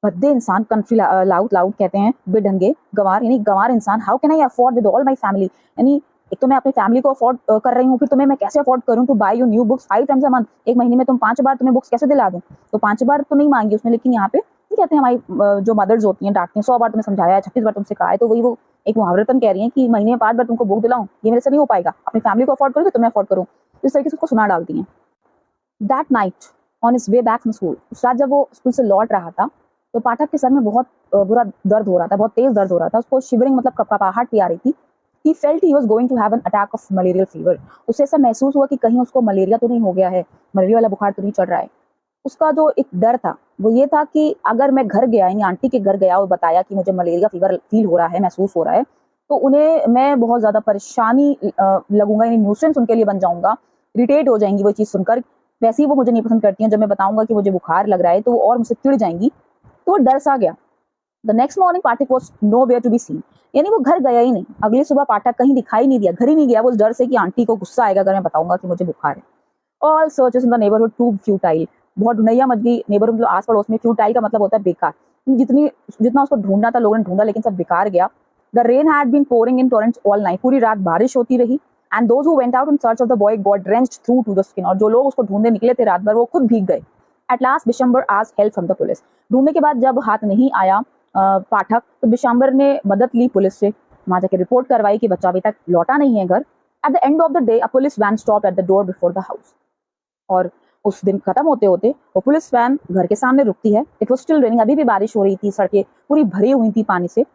भद्दे इंसान, कंट्री लाउड, लाउड कहते हैं बेढंगे, गंवार यानी गंवार इंसान। How can I afford with all my family, यानी एक तो मैं अपनी फैमिली को अफोर्ड कर रही हूँ, फिर तुम्हें मैं कैसे अफोर्ड करूँ to buy you new books 5 times a month, एक महीने में तुम 5 बार तुम्हें बुक्स कैसे दिला दूँ। तो 5 बार तो नहीं मांगी उसने, लेकिन यहाँ पे कहते हैं हमारी जो मदर्स होती हैं डांटती हैं, 100 बार तुम्हें समझाया है, 36 बार तुमसे कहा है, तो वही वो एक मुहावरतन कह रही है कि महीने में 5 बार तुमको बुक दिलाऊं, ये मेरे से नहीं हो पाएगा, अपनी फैमिली को अफोर्ड करूँ तो मैं अफोर्ड करूँ। इस तरीके से उसको सुना डालती हैं। That night on his way back from school, उस रात जब वो स्कूल से लौट रहा था, तो पाठक के सर में बहुत बुरा दर्द हो रहा था, बहुत तेज दर्द हो रहा था, उसको शिवरिंग मतलब कपकपाहट भी आ रही थी। He felt he was going to have an attack of malarial fever. उसे ऐसा महसूस हुआ कि कहीं उसको मलेरिया तो नहीं हो गया है, मलेरिया वाला बुखार तो नहीं चढ़ रहा है। उसका जो एक डर था वो ये था कि अगर मैं घर गया, यानी आंटी के घर गया और बताया कि मुझे मलेरिया फीवर फील हो रहा है, महसूस हो रहा है, तो उन्हें मैं बहुत ज़्यादा परेशानी लगूंगा, यानी न्यूसेंस उनके लिए बन जाऊंगा, इरिटेट हो जाएंगी वो चीज़ सुनकर। वैसे ही वो मुझे नहीं पसंद करती हैं, जब मैं बताऊंगा कि मुझे बुखार लग रहा है तो वो और मुझसे चिढ़ जाएंगी। तो वो डर सा गया। The next morning Pathak was nowhere to be seen, यानी वो घर गया ही नहीं। अगली सुबह पाठक कहीं दिखाई नहीं दिया, घर ही नहीं गया, वो उस डर से कि आंटी को गुस्सा आएगा अगर मैं बताऊंगा कि मुझे बुखार है। All searches in the neighbourhood prove futile, बहुत ढूंढैया मच गई नेबरहुड मतलब आस पड़ोस में। फ्यूटाइल का मतलब होता है बेकार, जितना उसको ढूंढना था लोगों ने ढूंढा, लेकिन सब बेकार गया। The rain had been pouring in torrents all night, पूरी रात बारिश होती रही। And those who went out in search of the boy got drenched through to the skin, और जो लोग उसको ढूंढने निकले थे रात भर वो खुद भीग गए। At last Bishambar asked help from the police, ढूंढने के बाद जब हाथ नहीं आया पाठक, तो बिशंबर ने मदद ली पुलिस से, वहां जाके रिपोर्ट करवाई कि बच्चा अभी तक लौटा नहीं है घर। At the end of the day a police van stopped at the door before the house, और उस दिन खत्म होते होते वो पुलिस वैन घर के सामने रुकती है। इट वाज स्टिल रेनिंग, अभी भी बारिश हो रही थी, सड़कें पूरी भरी हुई थी पानी से।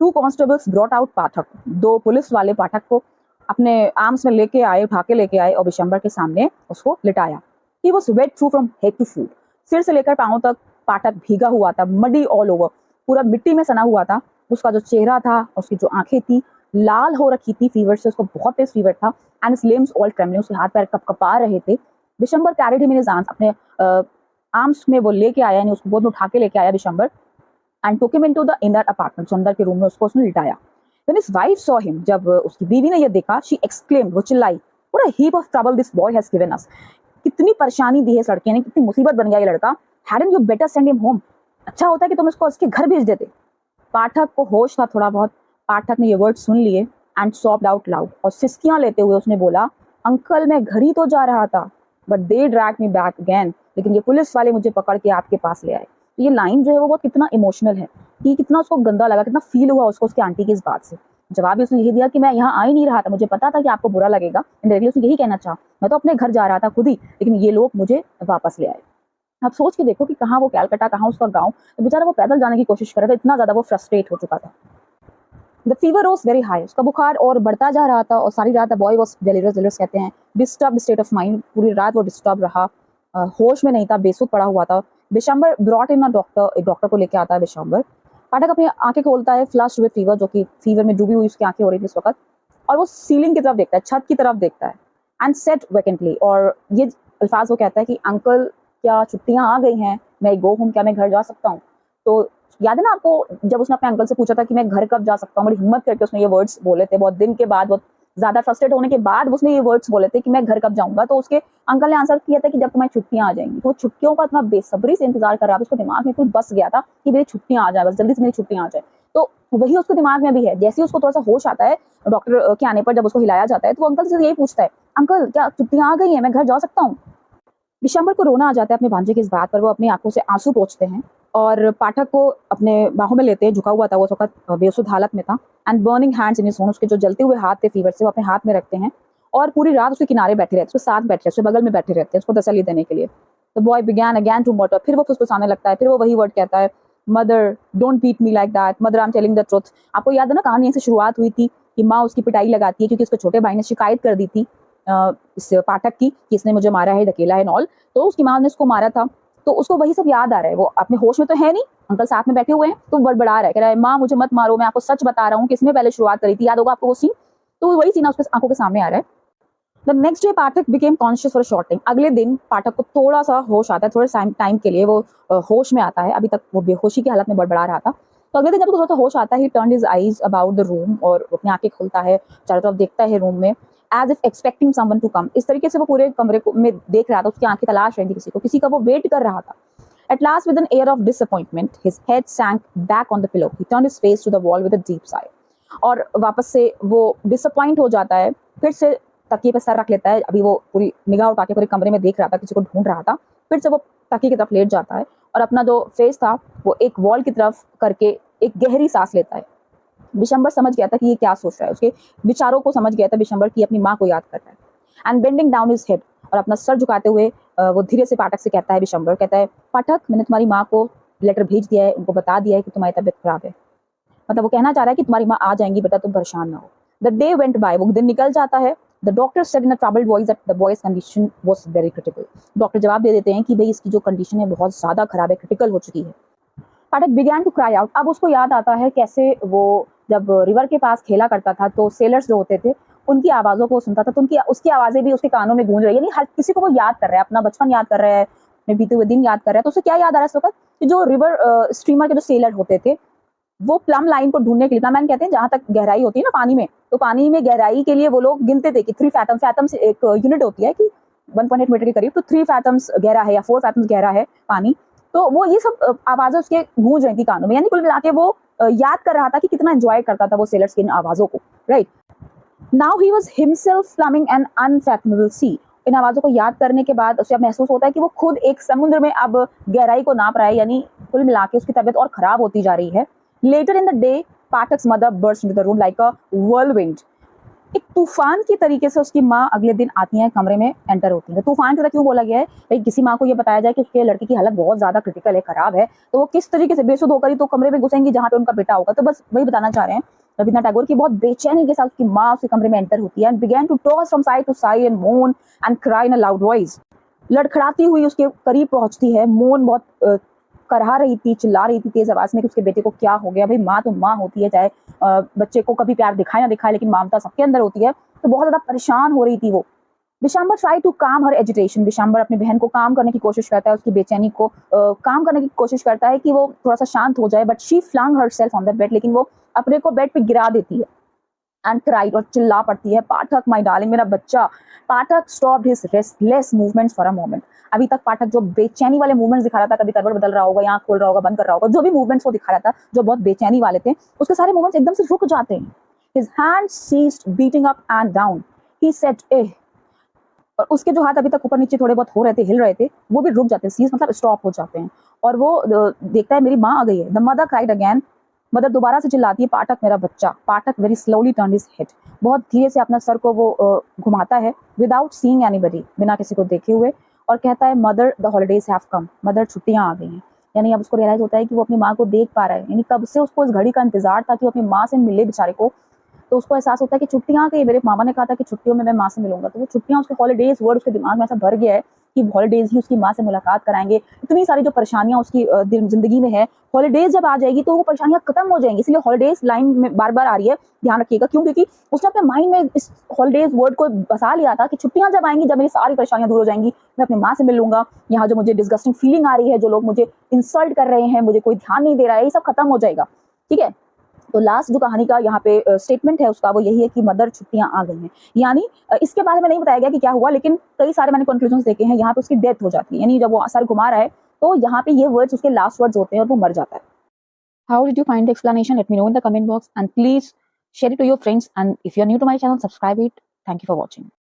2 कांस्टेबल्स ब्रॉट आउट पाठक, 2 पुलिस वाले पाठक को अपने आर्म्स में लेके आए, उठा के लेके आए और बिशंबर के सामने उसको लिटाया। He was wet through from head to foot, सिर से लेकर पांव तक पाठक भीगा हुआ था, मडी ऑल ओवर, पूरा मिट्टी में सना हुआ था। उसका जो चेहरा था, उसकी जो आंखें थी लाल हो रखी थी फीवर से, उसको बहुत तेज फीवर था। And his limbs all trembling, उसके हाथ पैर कपकपा रहे थे। Bishambar carried him in his arms, अपने आर्म्स में वो लेके आया, यानी उसको गोद में उठा के लेके आया Bishambar. And took him into the inner apartment, अंदर के रूम में उसको उसने लिटाया। When his wife saw him, जब उसकी बीवी ने ये देखा, she exclaimed, वो चिल्लाई, what a heap of trouble this boy has given us, कितनी परेशानी दी है इस लड़के ने, कितनी मुसीबत बन गया ये लड़का। Hadn't you better send him home, अच्छा होता है कि तुम इसको उसके घर भेज देते। पाठक को होश था थोड़ा बहुत, पाठक ने ये वर्ड सुन लिए एंड सॉफ्ट आउट लाउड, और सिसकियां लेते हुए उसने बोला, अंकल मैं घर ही तो जा रहा था, but they drag me back again, लेकिन ये पुलिस वाले मुझे पकड़ के आपके पास ले आए। तो ये लाइन जो है वो बहुत कितना इमोशनल है, कि कितना उसको गंदा लगा, कितना फील हुआ उसको उसके आंटी की इस बात से। जवाब भी उसने यही दिया कि मैं यहाँ आ ही नहीं रहा था, मुझे पता था कि आपको बुरा लगेगा, इंडायरेक्टली उसने यही कहना चाहा, मैं तो अपने घर जा रहा था खुद ही, लेकिन ये लोग मुझे वापस ले आए। आप सोच के देखो कि कहाँ वो कैलकाटा, कहाँ उसका गाँव, तो बेचारा वो पैदल जाने की कोशिश कर रहा था, इतना ज्यादा वो फ्रस्ट्रेट हो चुका था। The fever was very high, उसका बुखार और बढ़ता जा रहा था, और सारी रात द बॉय वॉज डेलिरियस कहते हैं, डिस्टर्ब स्टेट ऑफ माइंड, पूरी रात वो डिस्टर्ब रहा, होश में नहीं था, बेसुध पड़ा हुआ था। Bishambar brought in a doctor, एक डॉक्टर को लेके आता है बिशंबर। पाठक अपनी आंखें खोलता है, फ्लश्ड विद फीवर, जो कि फीवर में डूबी हुई उसकी आंखें हो रही थी इस वक्त, और वो सीलिंग की तरफ देखता है, छत की तरफ देखता है। एंड सेट वैकेंटली, और ये अल्फाज वो कहता है कि अंकल क्या छुट्टियां आ गई हैं, मैं गो होम, क्या मैं घर जा सकता हूँ। तो याद है ना आपको, जब उसने अपने अंकल से पूछा था कि मैं घर कब जा सकता हूँ, बड़ी हिम्मत करके उसने ये वर्ड्स बोले थे, बहुत दिन के बाद, बहुत ज्यादा फ्रस्ट्रेट होने के बाद उसने ये वर्ड्स बोले थे कि मैं घर कब जाऊंगा। तो उसके अंकल ने आंसर किया था कि जब तुम्हारी छुट्टियां आ जाएंगी। तो छुट्टियों का इतना बेसब्री से इंतजार कर रहा था, उसको दिमाग में कुछ बस गया था कि मेरी छुट्टियां आ जाए, बस जल्दी से मेरी छुट्टियां आ जाए। तो वही उसके दिमाग में भी है। जैसे ही उसको थोड़ा सा होश आता है डॉक्टर के आने पर, जब उसको हिलाया जाता है, तो अंकल से यही पूछता है, अंकल क्या छुट्टियां आ गई हैं, मैं घर जा सकता हूँ। विशंबर को रोना आ जाता है अपने भांजे की इस बात पर। वो अपनी आंखों से आंसू पोंछते हैं और पाठक को अपने बाहों में लेते हैं। झुका हुआ था वो, उस वक्त बेसुध हालत में था। And burning hands in his own, उसके जो जलते हुए हाथ थे फीवर से, वो अपने हाथ में रखते हैं और पूरी रात उसके किनारे बैठे रहते हैं, उसके साथ बैठे रहते हैं, उसके बगल में बैठे रहते हैं, उसको तसल्ली देने के लिए। The boy began again to mutter, फिर वो फुसफुसाने लगता है, फिर वो वही वर्ड कहता है, mother don't beat me like that, mother I am telling the truth. आपको याद है ना, कहानी ऐसे शुरुआत हुई थी कि माँ उसकी पिटाई लगाती है क्योंकि उसके छोटे भाई ने शिकायत कर दी थी इस पाठक की कि इसने मुझे मारा है, धकेला है नॉल। तो उसकी माँ ने उसको मारा था। तो उसको वही सब याद आ रहा है। वो अपने होश में तो है नहीं, अंकल साथ में बैठे हुए हैं, तो बड़बड़ा रहा है, कह रहा है माँ मुझे मत मारो, मैं आपको सच बता रहा हूँ, किसने पहले शुरुआत करी थी, याद होगा आपको वो सीन। तो वही सीन उसके आंखों के सामने आ रहा है। The next day Pathak became conscious for short time. अगले दिन पाठक को थोड़ा सा होश आता है, थोड़े टाइम के लिए वो होश में आता है। अभी तक वो बेहोशी की हालत में बड़बड़ा रहा था। तो अगले दिन जब थोड़ा सा होश आता है, ही turned his eyes about the room, और अपनी आंखें खुलता है, चारों तरफ देखता है रूम में, as if expecting someone to come. इस तरीके से वो पूरे कमरे में देख रहा था, उसकी आंखें तलाश रही थी किसी का वो वेट कर रहा था। At last, with an air of disappointment, his head sank back on the pillow. He turned his face to the wall with a deep sigh. और वापस से वो डिसअपॉइंट हो जाता है, फिर से तकिए पे सर रख लेता है। अभी वो पूरी निगाह उठा के पूरे कमरे में देख रहा था, किसी को ढूंढ रहा था। फिर से वो तकिए की तरफ लेट जाता है और अपना जो फेस था वो एक वॉल की तरफ करके एक गहरी सांस लेता है। विशंबर समझ गया था कि ये क्या सोच रहा है, उसके विचारों को समझ गया था विशंबर की अपनी माँ को याद कर रहा है। And bending down his head, और अपना सर झुकाते हुए वो धीरे से पाठक से कहता है, विशंबर कहता है, पाठक मैंने तुम्हारी माँ को लेटर भेज दिया है, उनको बता दिया है कि तुम्हारी तबीयत खराब है। मतलब वो कहना चाह रहा है कि तुम्हारी माँ आ जाएंगी बेटा, तुम परेशान ना हो। द डे वेंट बाय, वो दिन निकल जाता है। The doctor said in a troubled voice that the boys condition was very critical. Doctor जवाब दे देते हैं कि भाई इसकी जो कंडीशन है बहुत ज्यादा खराब है, क्रिटिकल हो चुकी है। पाठक बिगैन टू क्राई आउट। अब उसको याद आता है कैसे वो जब रिवर के पास खेला करता था तो सेलर्स जो होते थे उनकी आवाज़ों को सुनता था, तो उसकी आवाज़ें भी उसके कानों में गूंज रही है। यानी हर किसी को वो याद कर रहा है, अपना बचपन याद कर रहा है, अपने बीते हुए दिन याद कर रहा है। तो उसे क्या याद आ रहा है इस वक्त कि जो रिवर स्ट्रीमर के जो सेलर होते थे वो प्लम लाइन को ढूंढने के लिए, प्लम लाइन कहते हैं जहां तक गहराई होती है ना पानी में, तो पानी में गहराई के लिए वो लोग गिनते थे कि 3 फैथम, फैथम से एक यूनिट होती है कि 1.8 मीटर के करीब, तो 3 फैथम्स गहरा है या 4 फैथम्स गहरा है पानी। तो वो ये सब आवाजें उसके गूंज रही थी कानों में। यानी कुल मिला के वो याद कर रहा था कि कितना एंजॉय करता था वो सेलर्स की इन आवाजों को, right. Now he was himself flaming an unfathomable sea. इन आवाजों को याद करने के बाद उसे अब महसूस होता है कि वो खुद एक समुद्र में अब गहराई को नाप रहा है। यानी कुल मिला के उसकी तबीयत और खराब होती जा रही है। Later in the day Pathak's mother burst into the room like a whirlwind. एक तूफान की तरीके से उसकी माँ अगले दिन आती है, कमरे में एंटर होती है। तूफान की तरह क्यों बोला गया है भाई, किसी माँ को ये बताया जाए कि उसके लड़के की हालत बहुत ज्यादा क्रिटिकल है, खराब है, तो वो किस तरीके से बेसुध होकर ही तो कमरे में घुसेंगी जहाँ पे उनका बेटा होगा। तो बस वही बताना चाह रहे हैं रविन्द्रनाथ टैगोर की बहुत बेचैनी के साथ उसकी माँ उसके कमरे में एंटर होती है and began to toss from side to side and moan and cry in a loud voice. लड़खड़ाती हुई उसके करीब पहुंचती है, मोन बहुत करहा रही थी, चिल्ला रही थी तेज आवाज में कि उसके बेटे को क्या हो गया। भाई माँ तो माँ होती है, चाहे बच्चे को कभी प्यार दिखाए ना दिखाए, लेकिन ममता सबके अंदर होती है। तो बहुत ज्यादा परेशान हो रही थी वो। विशंबर ट्राई टू काम हर एजिटेशन। विशंबर अपनी बहन को काम करने की कोशिश करता है, उसकी बेचैनी को काम करने की कोशिश करता है कि वो थोड़ा सा शांत हो जाए, but she flung herself on the bed. लेकिन वो अपने को बेड पे गिरा देती है एंड क्राइड, और चिल्ला पड़ती है, पाठक माय डार्लिंग, मेरा बच्चा। Pathak stopped his restless movements for a moment. अभी तक पाठक जो बेचैनी वाले मूवमेंट्स दिखा रहा था, कभी करवट बदल रहा होगा, आंख खोल रहा होगा, बंद कर रहा होगा, जो भी मूवमेंट्स वो दिखा रहा था जो बहुत बेचैनी वाले थे, उसके सारे मूवमेंट्स एकदम से रुक जाते हैं। His hands ceased beating up and down. He said, "Eh." और उसके जो हाथ अभी तक ऊपर नीचे थोड़े बहुत हो रहे थे, हिल रहे थे, वो भी रुक जाते हैं। सीज मतलब स्टॉप हो जाते हैं। और वो देखता है मेरी माँ आ गई है। The mother cried again. Mother दोबारा से चिल्लाती है, पाठक मेरा बच्चा। Pathak very slowly turn his head. बहुत धीरे से अपना सर को वो घुमाता है, विदाउट सीइंग एनीबडी, बिना किसी को देखे हुए, और कहता है mother the holidays have come. Mother छुट्टियां आ गई हैं। यानी अब उसको रियलाइज होता है कि वो अपनी माँ को देख पा रहा है। यानी कब से उसको इस घड़ी का इंतजार था कि वो अपनी माँ से मिले बेचारे को। तो उसको एहसास होता है कि छुट्टियां आ गई। मेरे मामा ने कहा था कि छुट्टियों में मैं माँ से मिलूंगा, तो वो छुट्टियां, उसके हॉलीडेज वर्ड उसके दिमाग में ऐसा भर गया है कि हॉलीडेज ही उसकी माँ से मुलाकात कराएंगे। इतनी सारी जो परेशानियां उसकी जिंदगी में है, हॉलीडेज जब आ जाएगी तो वो परेशानियां खत्म हो जाएंगी। इसलिए हॉलीडेज लाइन में बार बार आ रही है, ध्यान रखिएगा। क्यों? क्योंकि उसने अपने माइंड में इस हॉलीडेज वर्ड को बसा लिया था कि छुट्टियां जब आएंगी, जब मेरी सारी परेशानियां दूर हो जाएंगी, मैं अपनी माँ से मिल लूंगा। यहाँ जो मुझे डिस्गस्टिंग फीलिंग आ रही है, जो लोग मुझे इंसल्ट कर रहे हैं, मुझे कोई ध्यान नहीं दे रहा है, ये सब खत्म हो जाएगा। ठीक है। तो लास्ट जो कहानी का यहाँ पे स्टेटमेंट है उसका वो यही है कि मदर छुट्टियां आ गई हैं। यानी इसके बारे में नहीं बताया गया कि क्या हुआ, लेकिन कई सारे मैंने कंक्लूजन देखे हैं, यहाँ पे उसकी डेथ हो जाती है। यानी जब वो सर घुमा रहा है तो यहाँ पे ये वर्ड्स उसके लास्ट वर्ड्स होते हैं और वो मर जाता है। How did you find the explanation? Let me know in the comment box and please share it to your friends, and if you are new to my channel, subscribe it. Thank you for watching.